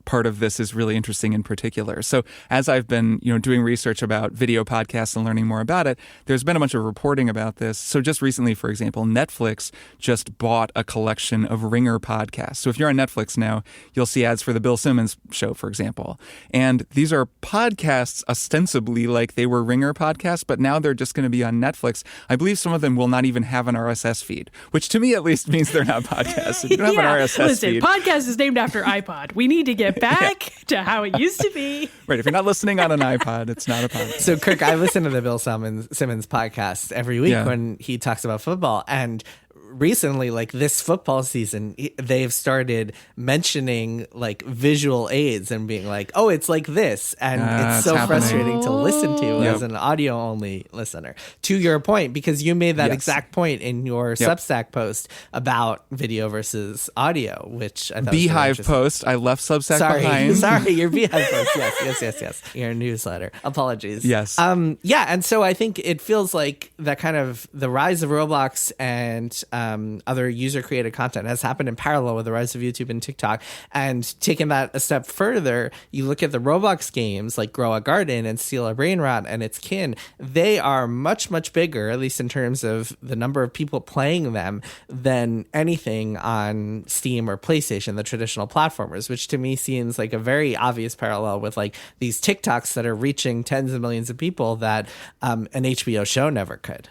part of this is really interesting in particular. So as I've been, doing research about video podcasts and learning more about it, there's been a bunch of reporting about this. So just recently, for example, Netflix just bought a collection of Ringer podcasts. So if you're on Netflix now, you'll see ads for the Bill Simmons show, for example. And these are podcasts ostensibly like they were Ringer podcasts, but now they're just going to be on Netflix. I believe some of them will not even have an RSS feed, which to me at least means they're not podcasts. If you don't have an RSS feed. Podcast is named after iPod. We need to get back to how it used to be. Right. If you're not listening on an iPod, it's not a podcast. So, Kirk, I listen to the Bill Simmons podcast every week when he talks about football. And recently, like this football season, they've started mentioning like visual aids and being like, oh, it's like this. And it's so frustrating to listen to as an audio only listener. To your point, because you made that exact point in your Substack post about video versus audio, which I thought Beehive was really post. I left Substack behind. Sorry, your Beehive post. Yes. Your newsletter. Apologies. Yes. And so I think it feels like that kind of the rise of Roblox and other user-created content has happened in parallel with the rise of YouTube and TikTok. And taking that a step further, you look at the Roblox games like Grow a Garden and Steal a Brain Rot and its kin. They are much, much bigger, at least in terms of the number of people playing them, than anything on Steam or PlayStation, the traditional platformers, which to me seems like a very obvious parallel with like these TikToks that are reaching tens of millions of people that an HBO show never could.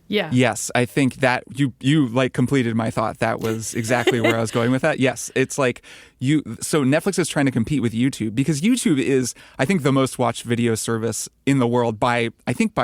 Yeah. Yes, I think that you like completed my thought. That was exactly where I was going with that. Yes, it's like so Netflix is trying to compete with YouTube because YouTube is, I think, the most watched video service in the world by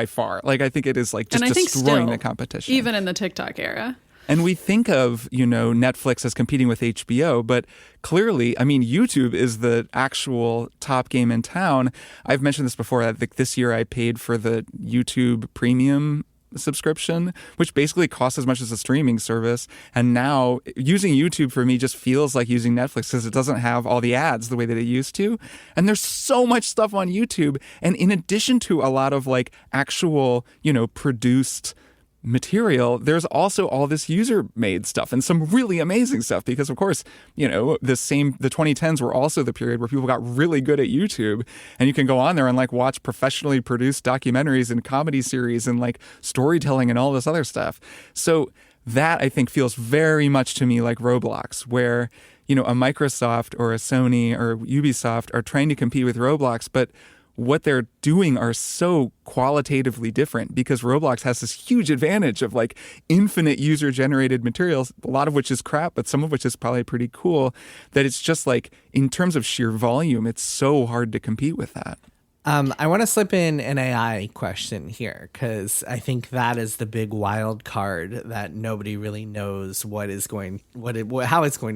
far. Like, I think it is like just destroying the competition. Even in the TikTok era. And we think of, Netflix as competing with HBO, but clearly, I mean, YouTube is the actual top game in town. I've mentioned this before. I think this year I paid for the YouTube Premium subscription, which basically costs as much as a streaming service. And now using YouTube for me just feels like using Netflix because it doesn't have all the ads the way that it used to. And there's so much stuff on YouTube. And in addition to a lot of like actual, produced material, there's also all this user-made stuff and some really amazing stuff because, of course, the 2010s were also the period where people got really good at YouTube, and you can go on there and like watch professionally produced documentaries and comedy series and like storytelling and all this other stuff. So that, I think, feels very much to me like Roblox, where a Microsoft or a Sony or Ubisoft are trying to compete with Roblox, but what they're doing are so qualitatively different because Roblox has this huge advantage of like infinite user-generated materials, a lot of which is crap, but some of which is probably pretty cool, that it's just like, in terms of sheer volume, it's so hard to compete with that. I want to slip in an AI question here because I think that is the big wild card that nobody really knows how it's going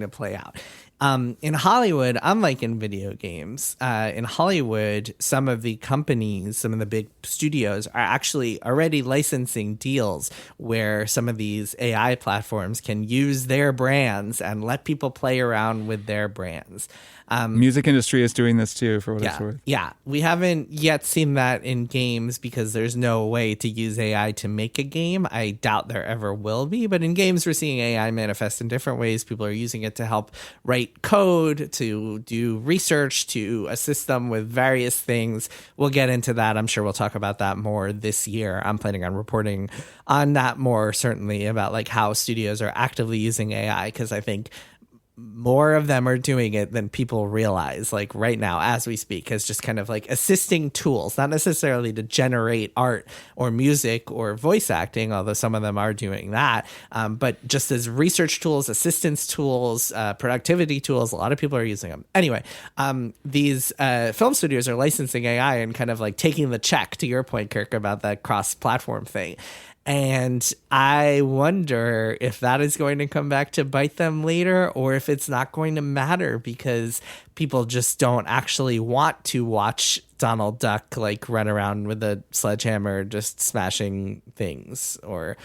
to play out. In Hollywood, unlike in video games, in Hollywood, some of the companies, some of the big studios are actually already licensing deals where some of these AI platforms can use their brands and let people play around with their brands. Music industry is doing this too, for what it's worth. Yeah, we haven't yet seen that in games because there's no way to use AI to make a game. I doubt there ever will be, but in games we're seeing AI manifest in different ways. People are using it to help write code, to do research, to assist them with various things. We'll get into that. I'm sure we'll talk about that more this year. I'm planning on reporting on that more, certainly, about like how studios are actively using AI, because I think more of them are doing it than people realize, like right now as we speak, as just kind of like assisting tools, not necessarily to generate art or music or voice acting, although some of them are doing that, but just as research tools, assistance tools, productivity tools. A lot of people are using them. Anyway, these film studios are licensing AI and kind of like taking the check, to your point, Kirk, about that cross-platform thing. And I wonder if that is going to come back to bite them later, or if it's not going to matter because people just don't actually want to watch Donald Duck like run around with a sledgehammer just smashing things, or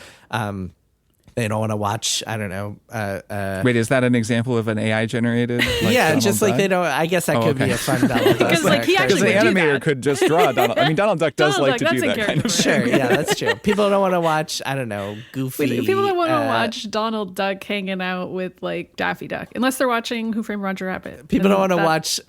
They don't want to watch, I don't know. Wait, is that an example of an AI generated? Yeah, Donald just Duck? like they don't. I guess that could be a fun Donald Duck. Because like he Because actually the would do animator that. could just draw Donald. I mean, Donald Duck does Donald like Duck, to do that's a that kind of. Sure, yeah, that's true. People don't want to watch, I don't know, Goofy. People don't want to watch Donald Duck hanging out with like Daffy Duck, unless they're watching Who Framed Roger Rabbit. People don't want to that- watch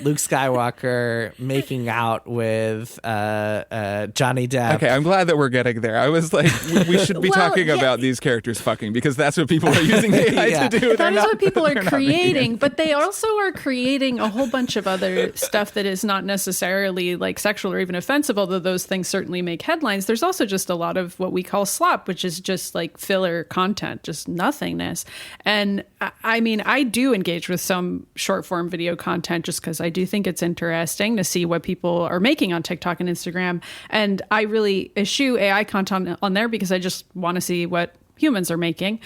Luke Skywalker making out with Johnny Depp. Okay, I'm glad that we're getting there. I was like, we should be Well, talking yeah. about these characters fucking because that's what people are using AI Yeah. to do. That is what people are they're not making it. creating, but they also are creating a whole bunch of other stuff that is not necessarily like sexual or even offensive, although those things certainly make headlines. There's also just a lot of what we call slop, which is just like filler content, just nothingness. And I mean, I do engage with some short form video content just because I do think it's interesting to see what people are making on TikTok and Instagram. And I really eschew AI content on there because I just want to see what humans are making.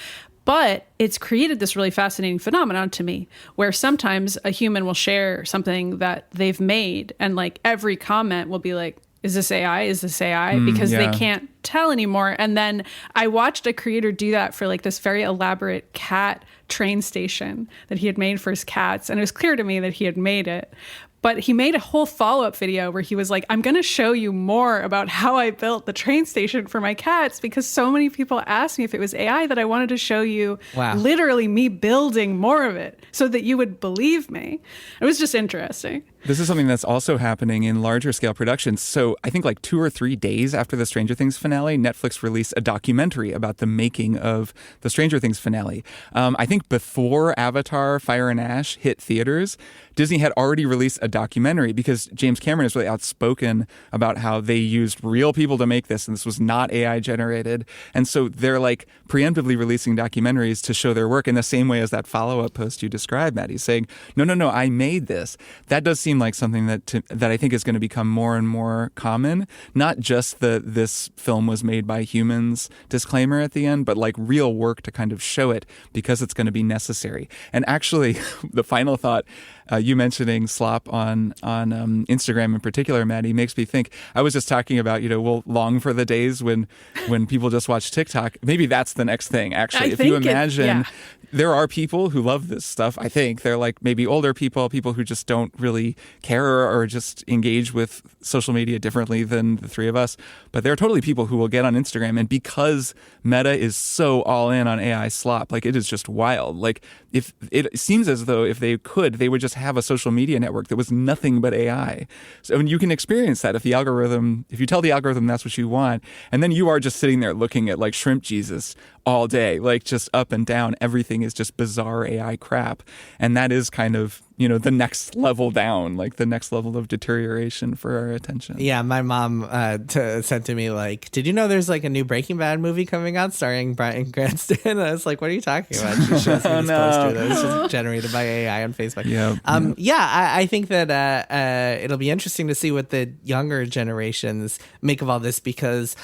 But it's created this really fascinating phenomenon to me where sometimes a human will share something that they've made and like every comment will be like, is this AI? Is this AI? Because yeah. they can't tell anymore. And then I watched a creator do that for like this very elaborate cat train station that he had made for his cats. And it was clear to me that he had made it. But he made a whole follow-up video where he was like, I'm going to show you more about how I built the train station for my cats because so many people asked me if it was AI that I wanted to show you literally me building more of it so that you would believe me. It was just interesting. This is something that's also happening in larger scale productions. So I think like 2 or 3 days after the Stranger Things finale, Netflix released a documentary about the making of the Stranger Things finale. I think before Avatar, Fire and Ash hit theaters, Disney had already released a documentary because James Cameron is really outspoken about how they used real people to make this and this was not AI generated. And so they're like preemptively releasing documentaries to show their work in the same way as that follow-up post you described, Maddie, saying, no, I made this. That does seem like something that I think is going to become more and more common. Not just this film was made by humans disclaimer at the end, but like real work to kind of show it because it's going to be necessary. And actually, the final thought, you mentioning slop on Instagram in particular, Maddie, makes me think. I was just talking about, we'll long for the days when people just watch TikTok. Maybe that's the next thing, actually. If you imagine, there are people who love this stuff. I think they're like maybe older people who just don't really care or just engage with social media differently than the three of us. But there are totally people who will get on Instagram, and because Meta is so all in on AI slop, like it is just wild. Like if it seems as though if they could, they would just have a social media network that was nothing but AI. So you can experience that if you tell the algorithm that's what you want, and then you are just sitting there looking at like Shrimp Jesus all day, like just up and down. Everything is just bizarre AI crap. And that is kind of, the next level down, like the next level of deterioration for our attention. Yeah, my mom said to me, like, did you know there's like a new Breaking Bad movie coming out starring Bryan Cranston? And I was like, what are you talking about? She shows me this poster that was just generated by AI on Facebook. I think that it'll be interesting to see what the younger generations make of all this because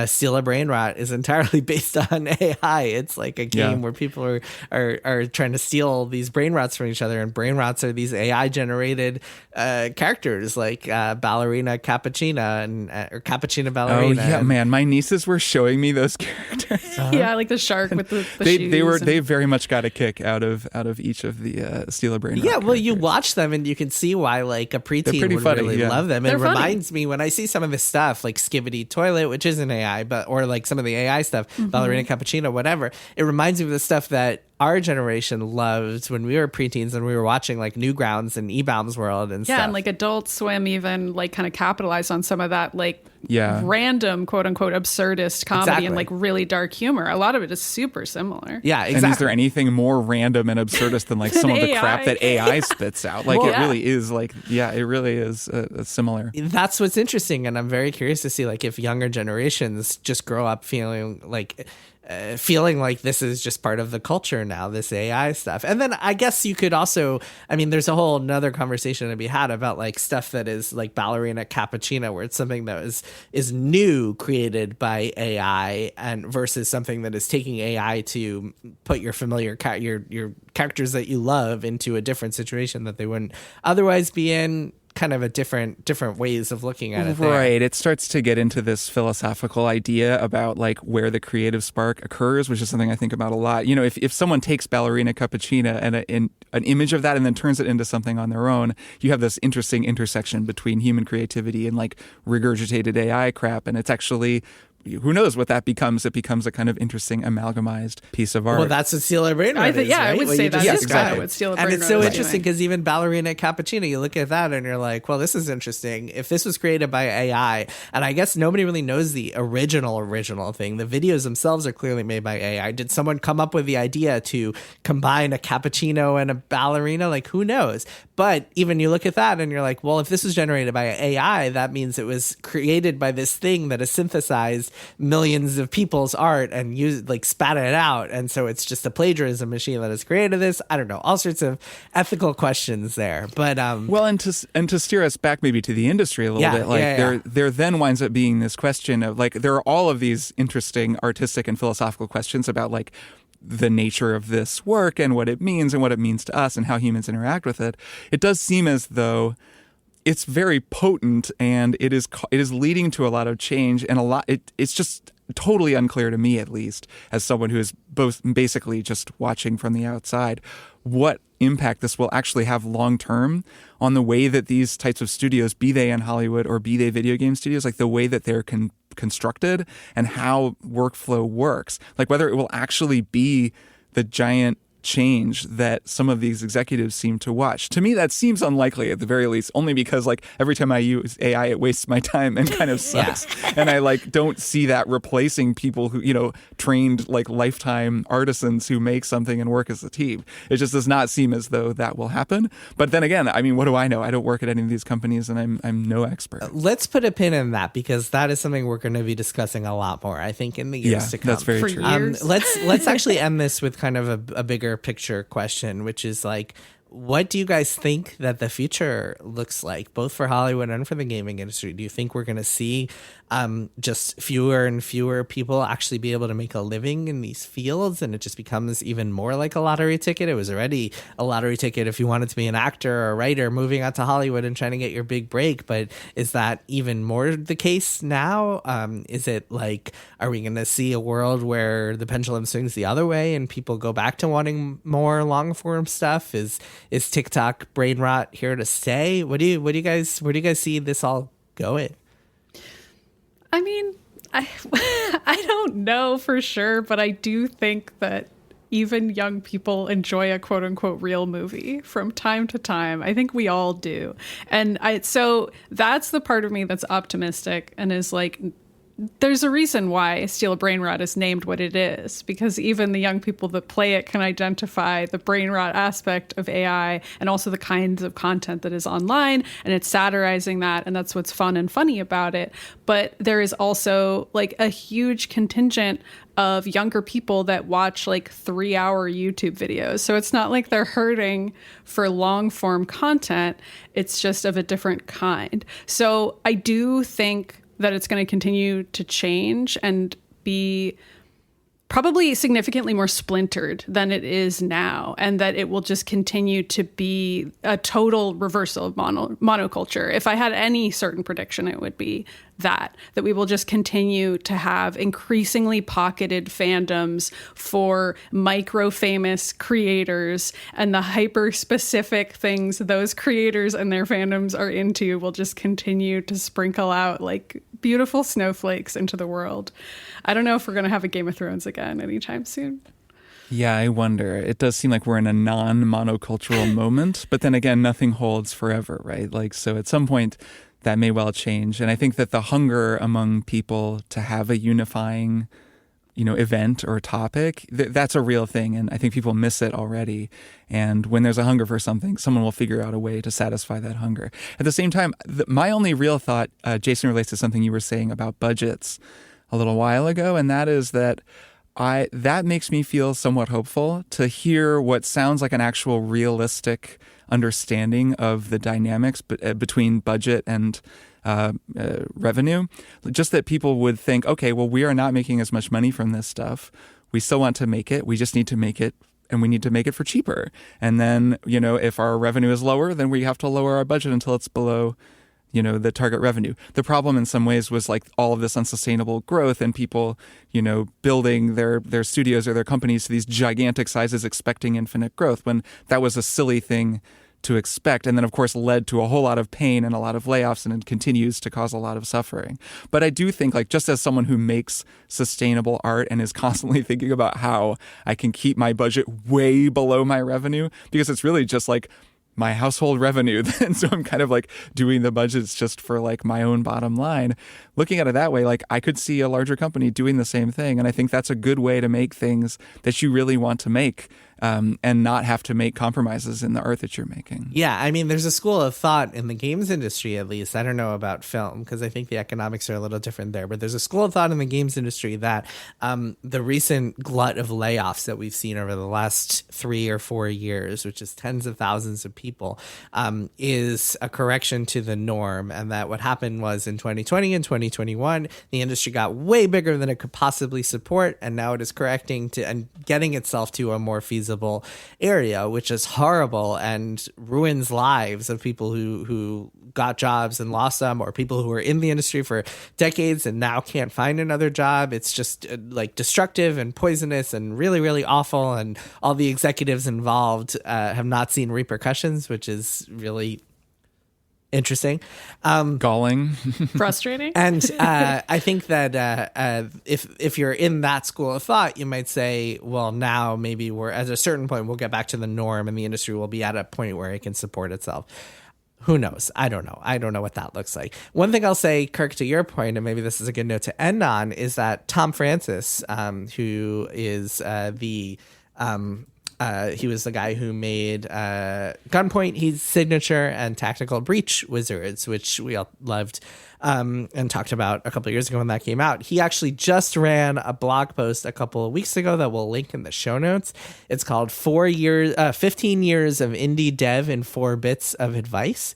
Steal a Brain Rot is entirely based on AI. It's like a game where people are trying to steal these brain rots from each other, and brain rots are these AI generated characters like Ballerina Cappuccina or Cappuccina Ballerina. Oh yeah, man! My nieces were showing me those characters. Yeah, like the shark with the shoes. They very much got a kick out of each of the Steal a Brain Rot. Yeah, well, characters. you watch them and you can see why like a preteen would funny, really love them. They're It funny. reminds me when I see some of this stuff like Skibbity Toilet, which isn't AI, or like some of the AI stuff, Ballerina Cappuccino, whatever. It reminds me of the stuff that our generation loved when we were preteens and we were watching like Newgrounds and E-Bombs World and stuff. Yeah, and like Adult Swim even like kind of capitalized on some of that like random quote unquote absurdist comedy and like really dark humor. A lot of it is super similar. Yeah, exactly. And is there anything more random and absurdist than like some of the AI. crap that AI spits out? Like it really is like, it really is similar. That's what's interesting, and I'm very curious to see like if younger generations just grow up feeling like this is just part of the culture now, this AI stuff. And then I guess you could also, there's a whole another conversation to be had about like stuff that is like Ballerina Cappuccino, where it's something that is new created by AI and versus something that is taking AI to put your familiar your characters that you love into a different situation that they wouldn't otherwise be in. kind of a different ways of looking at it. Right. It starts to get into this philosophical idea about like where the creative spark occurs, which is something I think about a lot. You know, if someone takes Ballerina Cappuccina and an image of that and then turns it into something on their own, you have this interesting intersection between human creativity and like regurgitated AI crap. And it's actually, who knows what that becomes? It becomes a kind of interesting amalgamized piece of art. Well, that's what Steal a Brain Rot is, yeah, right? I would say that's exactly what Steal a Brain And Rot it's so is interesting doing. because even Ballerina Cappuccino, you look at that and you're like, well, this is interesting. If this was created by AI, and I guess nobody really knows the original thing. The videos themselves are clearly made by AI. Did someone come up with the idea to combine a cappuccino and a ballerina? Like, who knows? But even you look at that and you're like, well, if this was generated by AI, that means it was created by this thing that has synthesized millions of people's art and used, like, spat it out. And so it's just a plagiarism machine that has created this. I don't know, all sorts of ethical questions there. But well, and to steer us back maybe to the industry a little bit, like there then winds up being this question of like, there are all of these interesting artistic and philosophical questions about like the nature of this work and what it means to us and how humans interact with it. It does seem as though it's very potent and it is leading to a lot of change and it's just totally unclear to me, at least, as someone who is both basically just watching from the outside, what impact this will actually have long term on the way that these types of studios, be they in Hollywood or be they video game studios, like the way that they're constructed and how workflow works, like whether it will actually be the giant change that some of these executives seem to watch. To me, that seems unlikely at the very least, only because like every time I use AI, it wastes my time and kind of sucks. And I like don't see that replacing people who, you know, trained like lifetime artisans who make something and work as a team. It just does not seem as though that will happen. But then again, I mean, what do I know? I don't work at any of these companies and I'm no expert. Let's put a pin in that because that is something we're going to be discussing a lot more, I think, in the years to come. That's very true. Let's actually end this with kind of a bigger picture question, which is like, what do you guys think that the future looks like, both for Hollywood and for the gaming industry? Do you think we're going to see just fewer and fewer people actually be able to make a living in these fields, and it just becomes even more like a lottery ticket? It was already a lottery ticket if you wanted to be an actor or a writer moving out to Hollywood and trying to get your big break, but is that even more the case now? Is it like, are we going to see a world where the pendulum swings the other way and people go back to wanting more long form stuff? Is TikTok brain rot here to stay? Where do you guys see this all going? I mean, I don't know for sure, but I do think that even young people enjoy a quote unquote real movie from time to time. I think we all do. And so that's the part of me that's optimistic and is like, there's a reason why Steal a Brain Rot is named what it is, because even the young people that play it can identify the brain rot aspect of AI and also the kinds of content that is online, and it's satirizing that, and that's what's fun and funny about it. But there is also like a huge contingent of younger people that watch like 3-hour YouTube videos. So it's not like they're hurting for long form content. It's just of a different kind. So I do think that it's going to continue to change and be probably significantly more splintered than it is now, and that it will just continue to be a total reversal of monoculture. If I had any certain prediction, it would be that we will just continue to have increasingly pocketed fandoms for micro-famous creators, and the hyper-specific things those creators and their fandoms are into will just continue to sprinkle out like beautiful snowflakes into the world. I don't know if we're going to have a Game of Thrones again anytime soon. Yeah, I wonder. It does seem like we're in a non-monocultural moment, but then again, nothing holds forever, right? Like, so at some point that may well change. And I think that the hunger among people to have a unifying, event or topic, that's a real thing. And I think people miss it already. And when there's a hunger for something, someone will figure out a way to satisfy that hunger. At the same time, my only real thought, Jason, relates to something you were saying about budgets a little while ago. And that is that that makes me feel somewhat hopeful to hear what sounds like an actual realistic understanding of the dynamics between budget and revenue. Just that people would think, okay, well, we are not making as much money from this stuff. We still want to make it. We just need to make it and we need to make it for cheaper. And then, if our revenue is lower, then we have to lower our budget until it's below, the target revenue. The problem in some ways was like all of this unsustainable growth and people, building their studios or their companies to these gigantic sizes, expecting infinite growth, when that was a silly thing to expect, and then of course led to a whole lot of pain and a lot of layoffs, and it continues to cause a lot of suffering. But I do think, like, just as someone who makes sustainable art and is constantly thinking about how I can keep my budget way below my revenue, because it's really just like my household revenue then, so I'm kind of like doing the budgets just for like my own bottom line. Looking at it that way, like I could see a larger company doing the same thing, and I think that's a good way to make things that you really want to make, and not have to make compromises in the art that you're making. Yeah, I mean, there's a school of thought in the games industry, at least. I don't know about film, because I think the economics are a little different there. But there's a school of thought in the games industry that the recent glut of layoffs that we've seen over the last 3 or 4 years, which is tens of thousands of people, is a correction to the norm. And that what happened was in 2020 and 2021, the industry got way bigger than it could possibly support. And now it is correcting to and getting itself to a more feasible area, which is horrible and ruins lives of people who got jobs and lost them, or people who were in the industry for decades and now can't find another job. It's just like destructive and poisonous and really, really awful. And all the executives involved have not seen repercussions, which is really interesting. Galling. Frustrating. And I think that if you're in that school of thought, you might say, well, now maybe we're at a certain point, we'll get back to the norm and the industry will be at a point where it can support itself. Who knows? I don't know. I don't know what that looks like. One thing I'll say, Kirk, to your point, and maybe this is a good note to end on, is that Tom Francis, who is he was the guy who made Gunpoint, He's Signature, and Tactical Breach Wizards, which we all loved and talked about a couple of years ago when that came out. He actually just ran a blog post a couple of weeks ago that we'll link in the show notes. It's called 15 Years of Indie Dev in 4 Bits of Advice.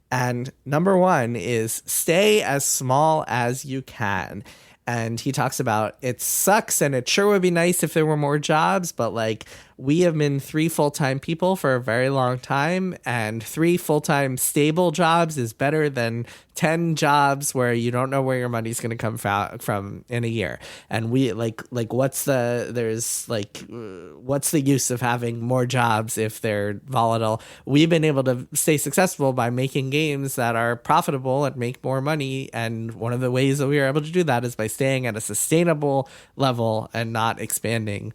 And number 1 is stay as small as you can. And he talks about it sucks and it sure would be nice if there were more jobs, but like we have been 3 full-time people for a very long time, and 3 full-time stable jobs is better than 10 jobs where you don't know where your money's going to come from in a year. And we what's the use of having more jobs if they're volatile? We've been able to stay successful by making games that are profitable and make more money. And one of the ways that we are able to do that is by staying at a sustainable level and not expanding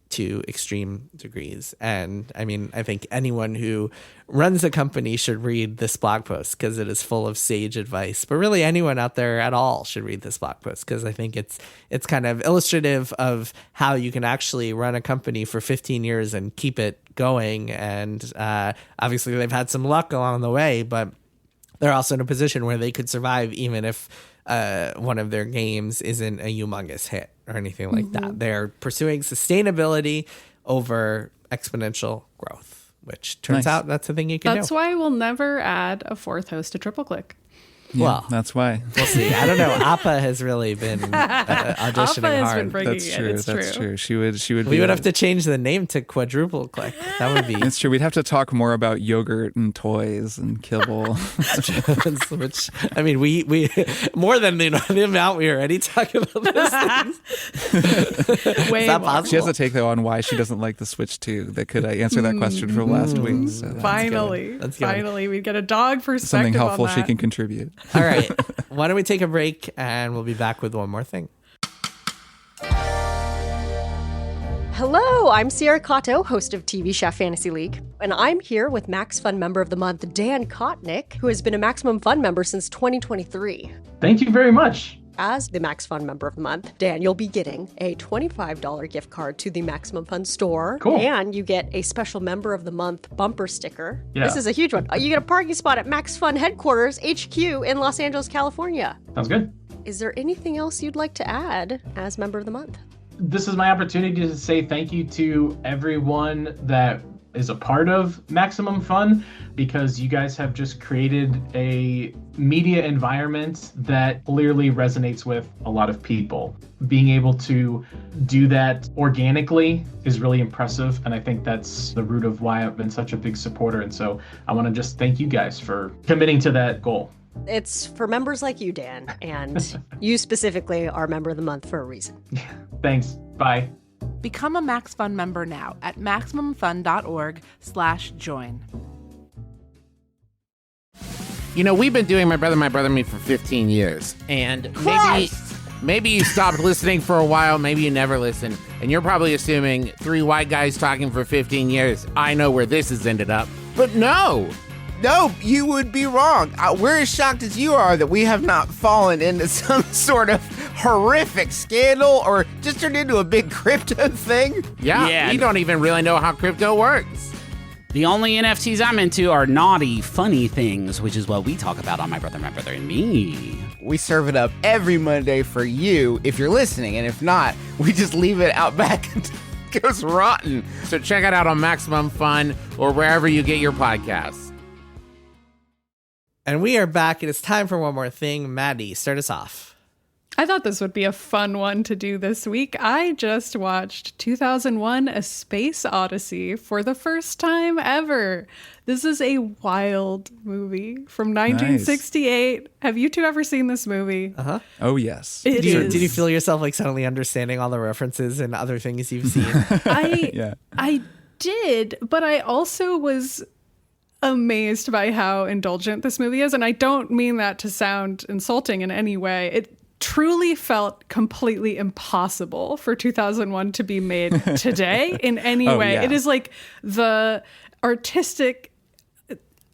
to extreme degrees. And I mean, I think anyone who runs a company should read this blog post because it is full of sage advice. But really anyone out there at all should read this blog post because I think it's kind of illustrative of how you can actually run a company for 15 years and keep it going. And obviously they've had some luck along the way, but they're also in a position where they could survive even if one of their games isn't a humongous hit or anything like that. They're pursuing sustainability over exponential growth, which turns out that's the thing you can do. That's why we'll never add a 4th host to Triple Click. Yeah, well, that's why. We'll see. I don't know. Appa has really been auditioning has hard. been bringing That's it. true. It's That's true. true. She would. We would have to change the name to Quadruple Click. That would be. It's true. We'd have to talk more about yogurt and toys and kibble. Which I mean, we more than the amount we already talk about those things. Way Is that more. possible? She has a take though on why she doesn't like the Switch 2. That could answer that question from last week. So that's Finally, That's good. finally, we get a dog perspective something helpful on that. she can contribute. All right. Why don't we take a break and we'll be back with one more thing. Hello, I'm Sierra Cotto, host of TV Chef Fantasy League, and I'm here with Max Fun Member of the Month, Dan Kotnick, who has been a Maximum Fun member since 2023. Thank you very much. As the Max Fun Member of the Month, Dan, you'll be getting a $25 gift card to the Maximum Fun store. Cool. And you get a special Member of the Month bumper sticker. Yeah. This is a huge one. You get a parking spot at Max Fun headquarters, HQ, in Los Angeles, California. Sounds good. Is there anything else you'd like to add as Member of the Month? This is my opportunity to say thank you to everyone that is a part of Maximum Fun, because you guys have just created a media environment that clearly resonates with a lot of people. Being able to do that organically is really impressive, and I think that's the root of why I've been such a big supporter. And so I want to just thank you guys for committing to that goal. It's for members like you, Dan, and you specifically are Member of the Month for a reason. Thanks. Bye. Become a Max Fun member now at MaximumFun.org/join. You know, we've been doing My Brother, Me for 15 years. And maybe you stopped listening for a while, maybe you never listened. And you're probably assuming 3 white guys talking for 15 years. I know where this has ended up. But no, you would be wrong. We're as shocked as you are that we have not fallen into some sort of horrific scandal or just turned into a big crypto thing. Yeah, we don't even really know how crypto works. The only NFTs I'm into are naughty, funny things, which is what we talk about on My Brother, and Me. We serve it up every Monday for you if you're listening, and if not, we just leave it out back until it goes rotten. So check it out on Maximum Fun or wherever you get your podcasts. And we are back, and it's time for one more thing. Maddy, start us off. I thought this would be a fun one to do this week. I just watched 2001: A Space Odyssey for the first time ever. This is a wild movie from 1968. Nice. Have you two ever seen this movie? Uh-huh. Oh, yes. Did you feel yourself like suddenly understanding all the references and other things you've seen? I did, but I also was amazed by how indulgent this movie is. And I don't mean that to sound insulting in any way. It truly felt completely impossible for 2001 to be made today in any way. Yeah. It is like the artistic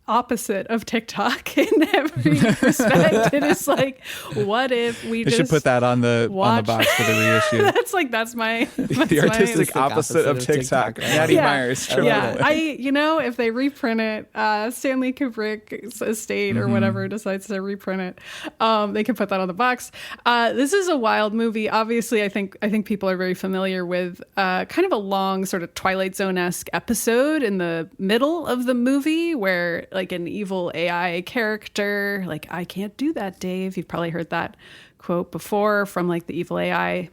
opposite of TikTok in every respect. It is like, what if we should put that on the box for the reissue? that's my the artistic opposite of TikTok. Maddy Myers. If they reprint it, Stanley Kubrick's estate or whatever decides to reprint it, they can put that on the box. This is a wild movie. Obviously, I think people are very familiar with kind of a long sort of Twilight Zone-esque episode in the middle of the movie where like an evil AI character, like, I can't do that, Dave. You've probably heard that quote before from like the evil AI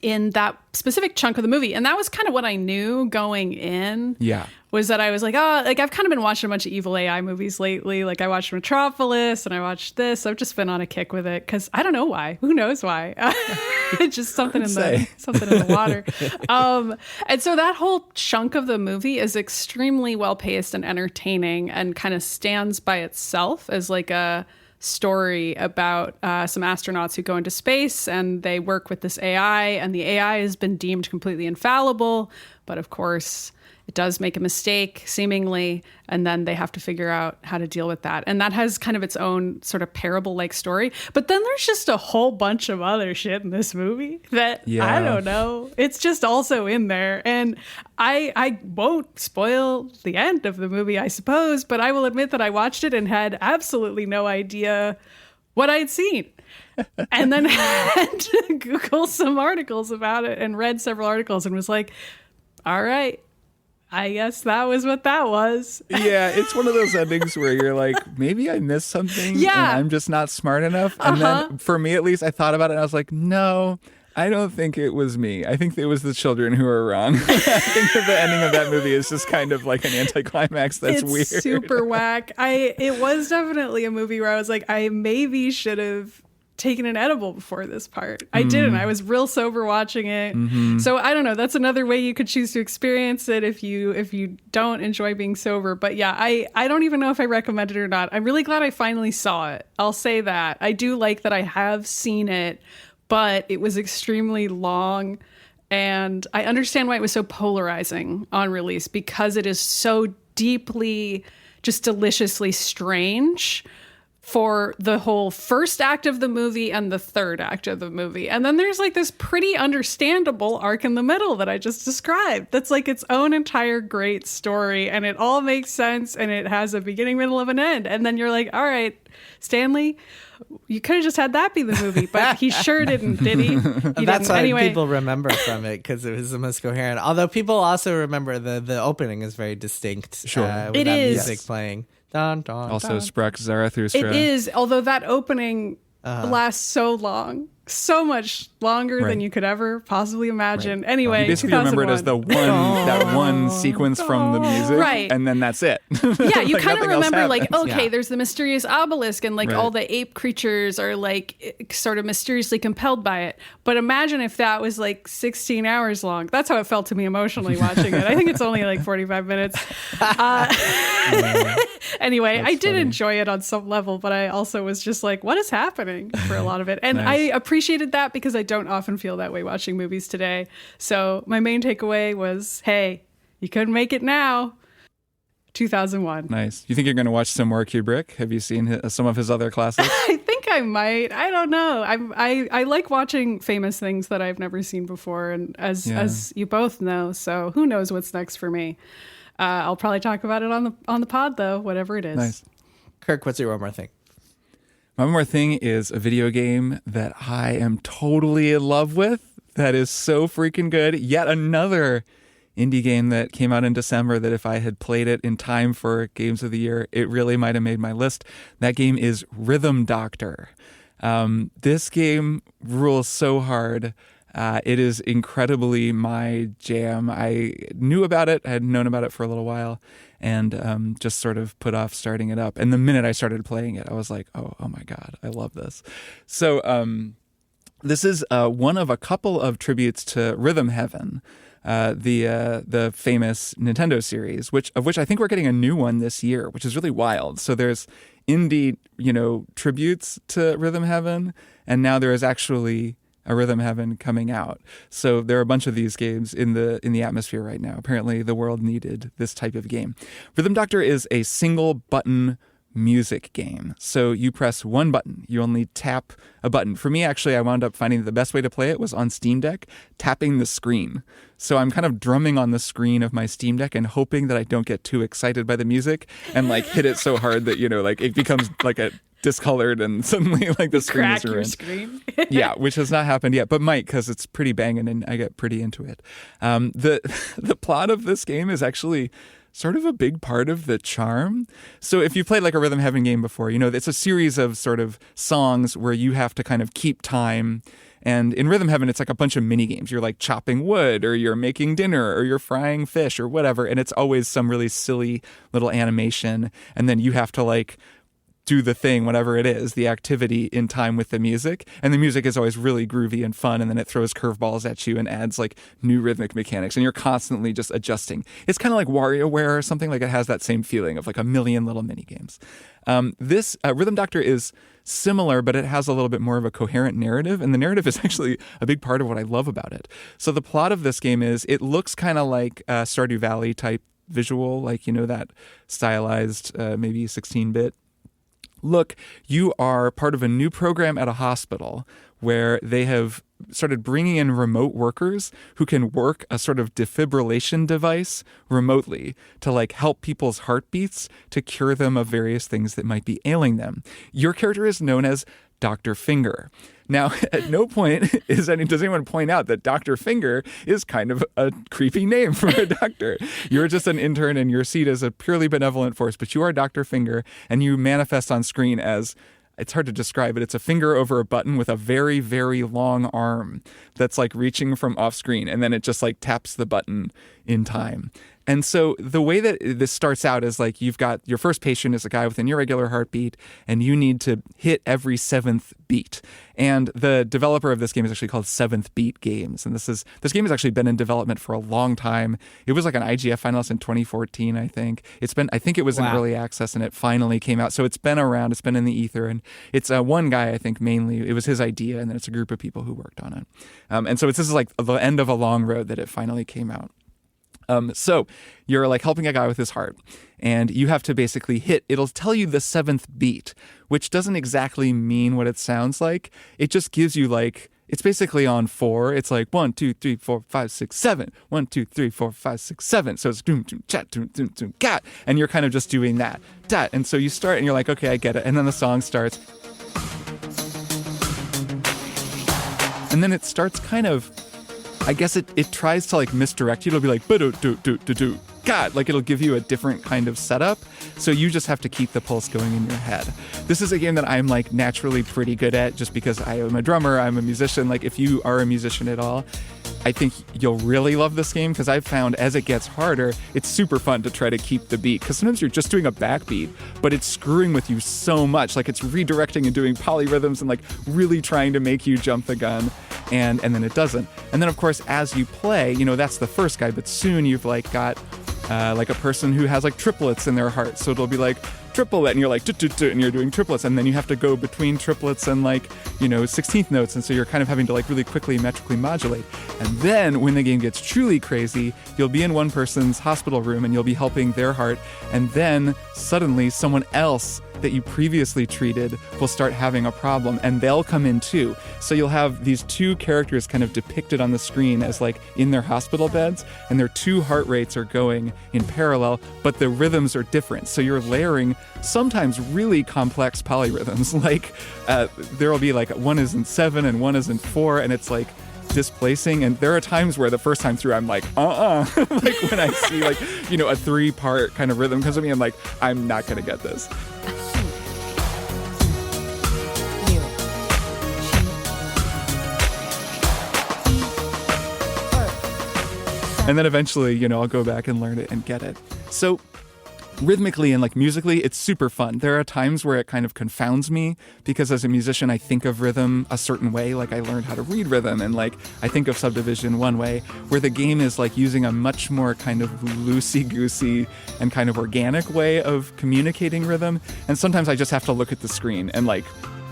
in that specific chunk of the movie. And that was kind of what I knew going in. Yeah. Was that I was like, I've kind of been watching a bunch of evil AI movies lately. Like I watched Metropolis and I watched this. I've just been on a kick with it because I don't know why. Who knows why? It's just something in the water. And so that whole chunk of the movie is extremely well paced and entertaining and kind of stands by itself as like a story about some astronauts who go into space and they work with this AI, and the AI has been deemed completely infallible, but of course it does make a mistake seemingly, and then they have to figure out how to deal with that. And that has kind of its own sort of parable-like story. But then there's just a whole bunch of other shit in this movie that I don't know. It's just also in there. And I won't spoil the end of the movie, I suppose, but I will admit that I watched it and had absolutely no idea what I'd seen. And then had to Google some articles about it and read several articles and was like, all right, I guess that was what that was. Yeah, it's one of those endings where you're like, maybe I missed something and I'm just not smart enough. And then for me, at least, I thought about it and I was like, no, I don't think it was me. I think it was the children who are wrong. I think that the ending of that movie is just kind of like an anticlimax that's weird. It's super whack. It was definitely a movie where I was like, I maybe should have taken an edible before this part. I didn't. I was real sober watching it. So I don't know. That's another way you could choose to experience it if you don't enjoy being sober. But yeah, I don't even know if I recommend it or not. I'm really glad I finally saw it. I'll say that. I do like that I have seen it, but it was extremely long. And I understand why it was so polarizing on release, because it is so deeply, just deliciously strange for the whole first act of the movie and the third act of the movie. And then there's like this pretty understandable arc in the middle that I just described. That's like its own entire great story, and it all makes sense, and it has a beginning, middle, of an end. And then you're like, all right, Stanley, you could have just had that be the movie, but he sure didn't, did he? That's why anyway. people remember from it, because it was the most coherent. Although people also remember the opening is very distinct. Sure. With it that is. music playing. Dun, dun, Also, dun. Sprach Zarathustra. It is, although that opening lasts so long. So much longer than you could ever possibly imagine. Anyway, you basically remember it as the that one sequence from the music, Right. and then that's it. Yeah, you Like, kind of nothing else remember like, happens. okay, there's the mysterious obelisk and like Right. all the ape creatures are like sort of mysteriously compelled by it. But imagine if that was like 16 hours long. That's how it felt to me emotionally watching it. I think it's only like 45 minutes. Anyway, I did enjoy it on some level, but I also was just like, what is happening for a lot of it? And Nice. I appreciated that because I don't often feel that way watching movies today. So my main takeaway was, hey, you couldn't make it now. 2001. Nice. You think you're going to watch some more Kubrick? Have you seen some of his other classics? I think I might. I don't know. I like watching famous things that I've never seen before, and as you both know, so who knows what's next for me. I'll probably talk about it on the pod though, whatever it is. Nice. Kirk, what's your one more thing? One more thing is a video game that I am totally in love with. That is so freaking good. Yet another indie game that came out in December that if I had played it in time for Games of the Year, it really might have made my list. That game is Rhythm Doctor. This game rules so hard. It is incredibly my jam. I knew about it. I had known about it for a little while and just sort of put off starting it up. And the minute I started playing it, I was like, oh my God, I love this. So this is one of a couple of tributes to Rhythm Heaven, the famous Nintendo series, which I think we're getting a new one this year, which is really wild. So there's indie, tributes to Rhythm Heaven, and now there is actually a Rhythm Heaven coming out. So there are a bunch of these games in the atmosphere right now. Apparently the world needed this type of game. Rhythm Doctor is a single button music game. So you press one button. You only tap a button. For me, actually, I wound up finding the best way to play it was on Steam Deck, tapping the screen. So I'm kind of drumming on the screen of my Steam Deck and hoping that I don't get too excited by the music and like hit it so hard that, it becomes like a discolored and suddenly like the screen Crack is your ruined. screen. Yeah, which has not happened yet, but might because it's pretty banging and I get pretty into it. The plot of this game is actually sort of a big part of the charm. So if you've played like a Rhythm Heaven game before, it's a series of sort of songs where you have to kind of keep time. And in Rhythm Heaven, it's like a bunch of mini games. You're like chopping wood or you're making dinner or you're frying fish or whatever. And it's always some really silly little animation. And then you have to like do the thing, whatever it is, the activity in time with the music. And the music is always really groovy and fun. And then it throws curveballs at you and adds like new rhythmic mechanics. And you're constantly just adjusting. It's kind of like WarioWare or something. Like it has that same feeling of like a million little mini games. This Rhythm Doctor is similar, but it has a little bit more of a coherent narrative. And the narrative is actually a big part of what I love about it. So the plot of this game is it looks kind of like Stardew Valley type visual, like, that stylized, maybe 16-bit. Look, you are part of a new program at a hospital where they have started bringing in remote workers who can work a sort of defibrillation device remotely to like help people's heartbeats to cure them of various things that might be ailing them. Your character is known as Dr. Finger. Now, at no point does anyone point out that Dr. Finger is kind of a creepy name for a doctor. You're just an intern and your seat is a purely benevolent force, but you are Dr. Finger and you manifest on screen as, it's hard to describe it, it's a finger over a button with a very, very long arm that's like reaching from off screen and then it just like taps the button in time. And so the way that this starts out is like you've got your first patient is a guy with an irregular heartbeat and you need to hit every seventh beat. And the developer of this game is actually called Seventh Beat Games. And this game has actually been in development for a long time. It was like an IGF finalist in 2014, I think. I think it was in early access and it finally came out. So it's been around, it's been in the ether. And it's one guy, I think mainly, it was his idea. And then it's a group of people who worked on it. And so this is like the end of a long road that it finally came out. So you're like helping a guy with his heart and you have to basically it'll tell you the seventh beat, which doesn't exactly mean what it sounds like. It just gives you like, it's basically on 4. It's like 1, 2, 3, 4, 5, 6, 7. 1, 2, 3, 4, 5, 6, 7. So it's doom, doom, chat, doom, doom, doom, gat. And you're kind of just doing that. And so you start and you're like, okay, I get it. And then the song starts. And then it starts kind of, I guess it tries to like misdirect you. It'll be like, do God, like it'll give you a different kind of setup. So you just have to keep the pulse going in your head. This is a game that I'm like naturally pretty good at just because I am a drummer, I'm a musician. Like if you are a musician at all, I think you'll really love this game because I've found as it gets harder, it's super fun to try to keep the beat because sometimes you're just doing a backbeat, but it's screwing with you so much. Like it's redirecting and doing polyrhythms and like really trying to make you jump the gun, and then it doesn't. And then of course, as you play, you know, that's the first guy, but soon you've like got like a person who has like triplets in their heart. So it'll be like triplet and you're like and you're doing triplets, and then you have to go between triplets and like, you know, 16th notes, and so you're kind of having to like really quickly metrically modulate. And then when the game gets truly crazy, you'll be in one person's hospital room and you'll be helping their heart, and then suddenly someone else that you previously treated will start having a problem and they'll come in too. So you'll have these two characters kind of depicted on the screen as like in their hospital beds, and their two heart rates are going in parallel, but the rhythms are different. So you're layering sometimes really complex polyrhythms. Like there'll be like one is in 7 and one is in 4, and it's like displacing. And there are times where the first time through I'm like like when I see like, you know, a 3-part kind of rhythm comes to me, I'm like, I'm not gonna get this. And then eventually, you know, I'll go back and learn it and get it. So rhythmically and like musically, it's super fun. There are times where it kind of confounds me because as a musician, I think of rhythm a certain way. Like I learned how to read rhythm, and like I think of subdivision one way, where the game is like using a much more kind of loosey-goosey and kind of organic way of communicating rhythm. And sometimes I just have to look at the screen and like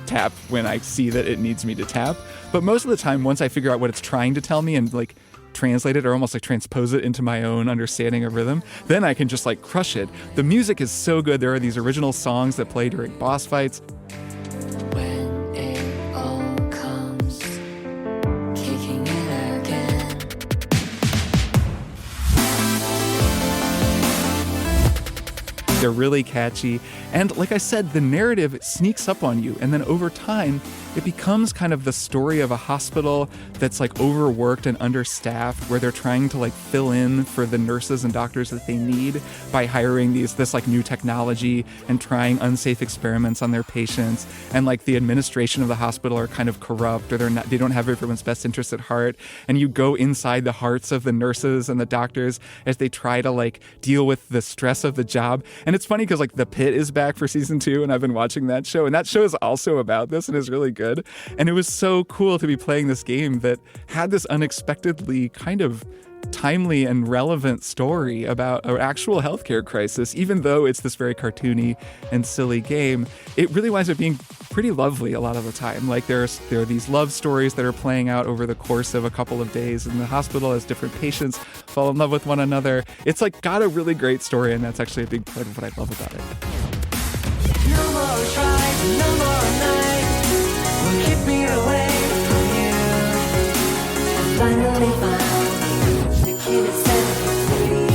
tap when I see that it needs me to tap. But most of the time, once I figure out what it's trying to tell me and like translate it or almost like transpose it into my own understanding of rhythm, then I can just like crush it. The music is so good. There are these original songs that play during boss fights. When it all comes, kicking it again. They're really catchy. And like I said, the narrative sneaks up on you. And then over time, it becomes kind of the story of a hospital that's like overworked and understaffed, where they're trying to like fill in for the nurses and doctors that they need by hiring this like new technology and trying unsafe experiments on their patients. And like the administration of the hospital are kind of corrupt, or they don't have everyone's best interest at heart. And you go inside the hearts of the nurses and the doctors as they try to like deal with the stress of the job. And it's funny because like The Pit is back for season 2, and I've been watching that show, and that show is also about this and is really good. And it was so cool to be playing this game that had this unexpectedly kind of timely and relevant story about an actual healthcare crisis. Even though it's this very cartoony and silly game, it really winds up being pretty lovely a lot of the time. Like there are these love stories that are playing out over the course of a couple of days in the hospital as different patients fall in love with one another. It's like got a really great story, and that's actually a big part of what I love about it. No more tries, no more nights will keep me away from you. I finally found the key to set me free.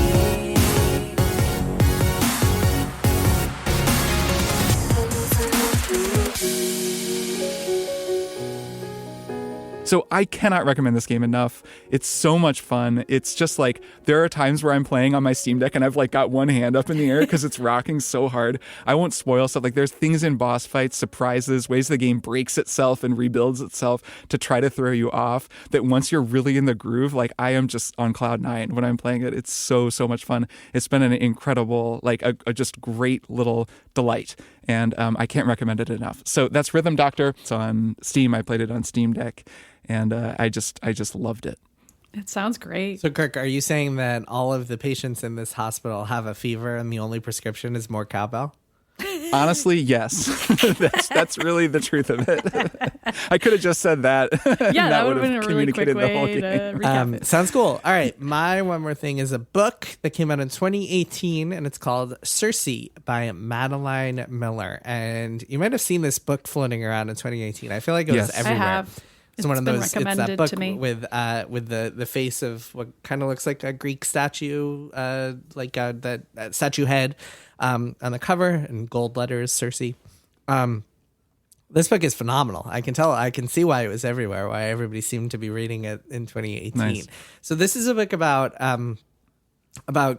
So I cannot recommend this game enough. It's so much fun. It's just like, there are times where I'm playing on my Steam Deck and I've like got one hand up in the air because it's rocking so hard. I won't spoil stuff. Like there's things in boss fights, surprises, ways the game breaks itself and rebuilds itself to try to throw you off, that once you're really in the groove, like I am just on cloud 9 when I'm playing it. It's so much fun. It's been an incredible, like a just great little delight. And I can't recommend it enough. So that's Rhythm Doctor. It's on Steam. I played it on Steam Deck. And I just loved it. It sounds great. So, Kirk, are you saying that all of the patients in this hospital have a fever and the only prescription is more cowbell? Honestly, yes. That's really the truth of it. I could have just said that. Yeah, that would have been a really quick way to recap it. Sounds cool. All right. My one more thing is a book that came out in 2018, and it's called Circe by Madeline Miller. And you might have seen this book floating around in 2018. I feel like it was everywhere. I have. It's one of those. It's that book to me. with the face of what kind of looks like a Greek statue, that statue head on the cover in gold letters, Circe. The This book is phenomenal. I can see why it was everywhere, why everybody seemed to be reading it in 2018. Nice. So this is a book about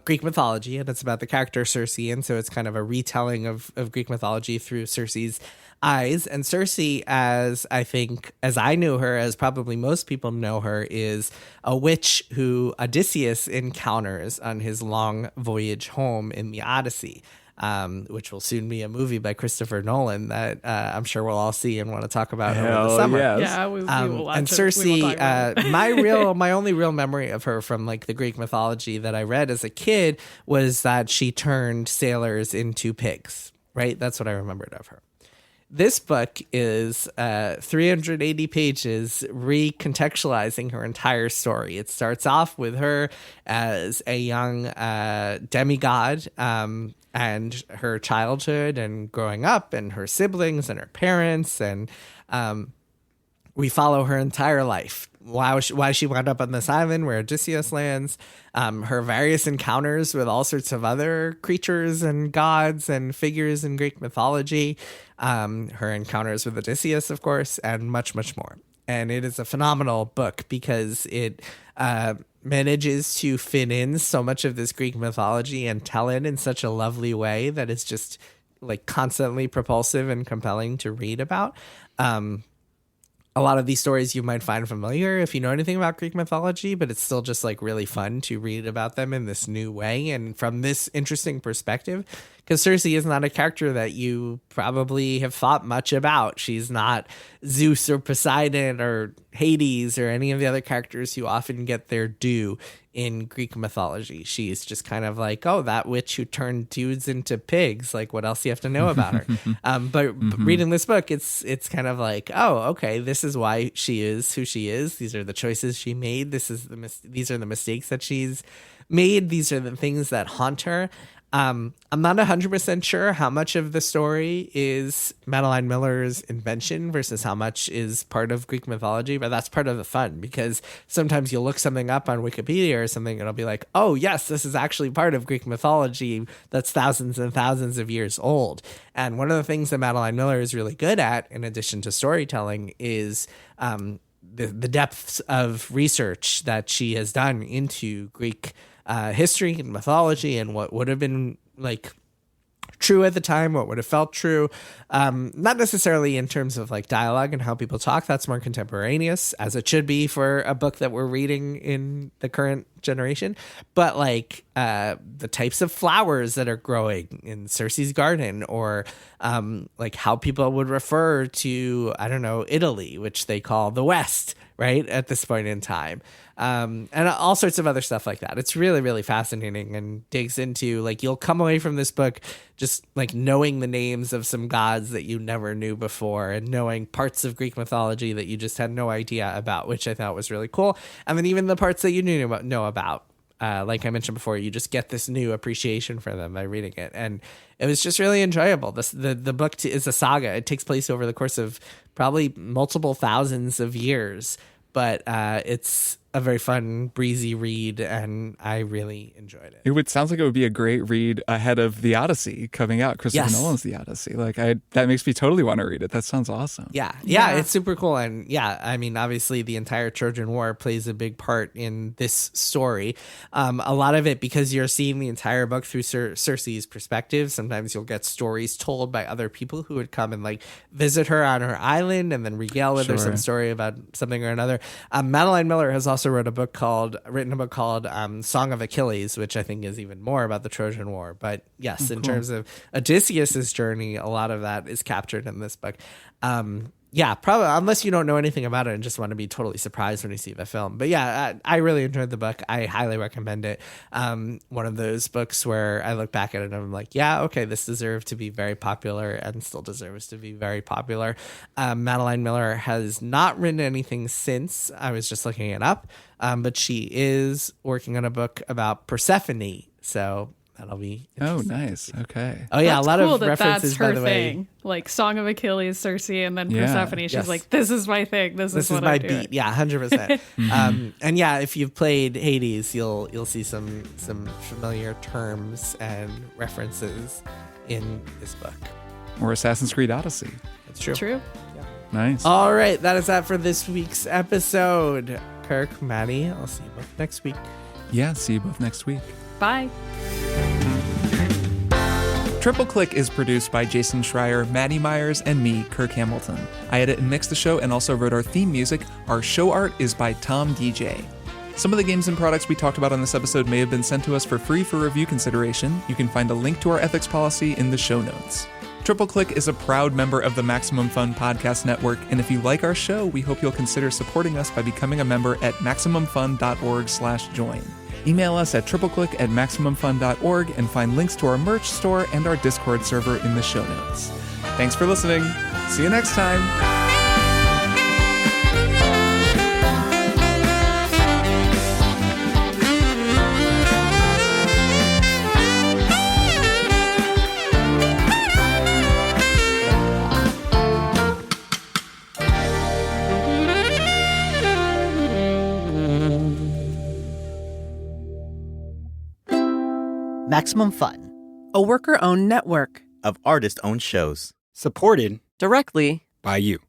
Greek mythology, and it's about the character Circe, and so it's kind of a retelling of Greek mythology through Circe's eyes. And Circe, as I knew her, as probably most people know her, is a witch who Odysseus encounters on his long voyage home in the Odyssey, which will soon be a movie by Christopher Nolan that I'm sure we'll all see and want to talk about over the summer. Yes. Yeah, we will watch and it. Circe, We will talk about it. my only real memory of her from like the Greek mythology that I read as a kid was that she turned sailors into pigs, right? That's what I remembered of her. This book is 380 pages recontextualizing her entire story. It starts off with her as a young demigod, and her childhood and growing up and her siblings and her parents. And we follow her entire life. Why she wound up on this island where Odysseus lands, her various encounters with all sorts of other creatures and gods and figures in Greek mythology, her encounters with Odysseus, of course, and much, much more. And it is a phenomenal book because it manages to fit in so much of this Greek mythology and tell it in such a lovely way that it's just like constantly propulsive and compelling to read about. A lot of these stories you might find familiar if you know anything about Greek mythology, but it's still just like really fun to read about them in this new way and from this interesting perspective. Because Circe is not a character that you probably have thought much about. She's not Zeus or Poseidon or Hades or any of the other characters who often get their due in Greek mythology. She's just kind of like, oh, that witch who turned dudes into pigs. Like, what else do you have to know about her? But reading this book, it's kind of like, oh, okay, this is why she is who she is. These are the choices she made. These are the mistakes that she's made. These are the things that haunt her. I'm not 100% sure how much of the story is Madeline Miller's invention versus how much is part of Greek mythology, but that's part of the fun because sometimes you'll look something up on Wikipedia or something and it'll be like, oh, yes, this is actually part of Greek mythology that's thousands and thousands of years old. And one of the things that Madeline Miller is really good at, in addition to storytelling, is the depths of research that she has done into Greek history and mythology and what would have been like true at the time, what would have felt true, not necessarily in terms of like dialogue and how people talk. That's more contemporaneous, as it should be for a book that we're reading in the current generation, but like the types of flowers that are growing in Circe's garden, or like how people would refer to, I don't know, Italy, which they call the West, right, at this point in time. And all sorts of other stuff like that. It's really, really fascinating and digs into, like, you'll come away from this book just like knowing the names of some gods that you never knew before and knowing parts of Greek mythology that you just had no idea about, which I thought was really cool. And then even the parts that you know about, like I mentioned before, you just get this new appreciation for them by reading it. And it was just really enjoyable. The book is a saga. It takes place over the course of probably multiple thousands of years, but it's a very fun, breezy read, and I really enjoyed it. Sounds like it would be a great read ahead of the Odyssey coming out. Christopher Nolan's The Odyssey. That makes me totally want to read it. That sounds awesome. Yeah, it's super cool. And yeah, I mean, obviously the entire Trojan War plays a big part in this story. A lot of it because you're seeing the entire book through Circe's perspective. Sometimes you'll get stories told by other people who would come and like visit her on her island and then regale with her some story about something or another. Madeline Miller has also written a book called Song of Achilles, which I think is even more about the Trojan War. But yes, in terms of Odysseus's journey, a lot of that is captured in this book. Yeah, probably, unless you don't know anything about it and just want to be totally surprised when you see the film. But yeah, I really enjoyed the book. I highly recommend it. One of those books where I look back at it and I'm like, yeah, okay, this deserved to be very popular and still deserves to be very popular. Madeline Miller has not written anything since. I was just looking it up. But she is working on a book about Persephone. So that'll be interesting. Oh, nice. Okay. Oh, yeah. That's a lot cool of that references, that's her by the thing. way. Like Song of Achilles, Circe, and then Persephone. She's Yes. like, this is my thing. This is what my I do. beat. Yeah, 100%. And yeah, if you've played Hades, you'll see some familiar terms and references in this book. or Assassin's Creed Odyssey. That's true. True. Nice. All right, that is that for this week's episode. Kirk, Maddie, I'll see you both next week. Yeah, see you both next week. Bye. Triple Click is produced by Jason Schreier, Maddie Myers, and me, Kirk Hamilton. I edit and mix the show and also wrote our theme music. Our show art is by Tom DJ. Some of the games and products we talked about on this episode may have been sent to us for free for review consideration. You can find a link to our ethics policy in the show notes. Triple Click is a proud member of the Maximum Fun Podcast Network, and if you like our show, we hope you'll consider supporting us by becoming a member at MaximumFun.org/join. Email us at tripleclick@MaximumFun.org and find links to our merch store and our Discord server in the show notes. Thanks for listening. See you next time. Maximum Fun, A worker-owned network of artist-owned shows. Supported directly by you.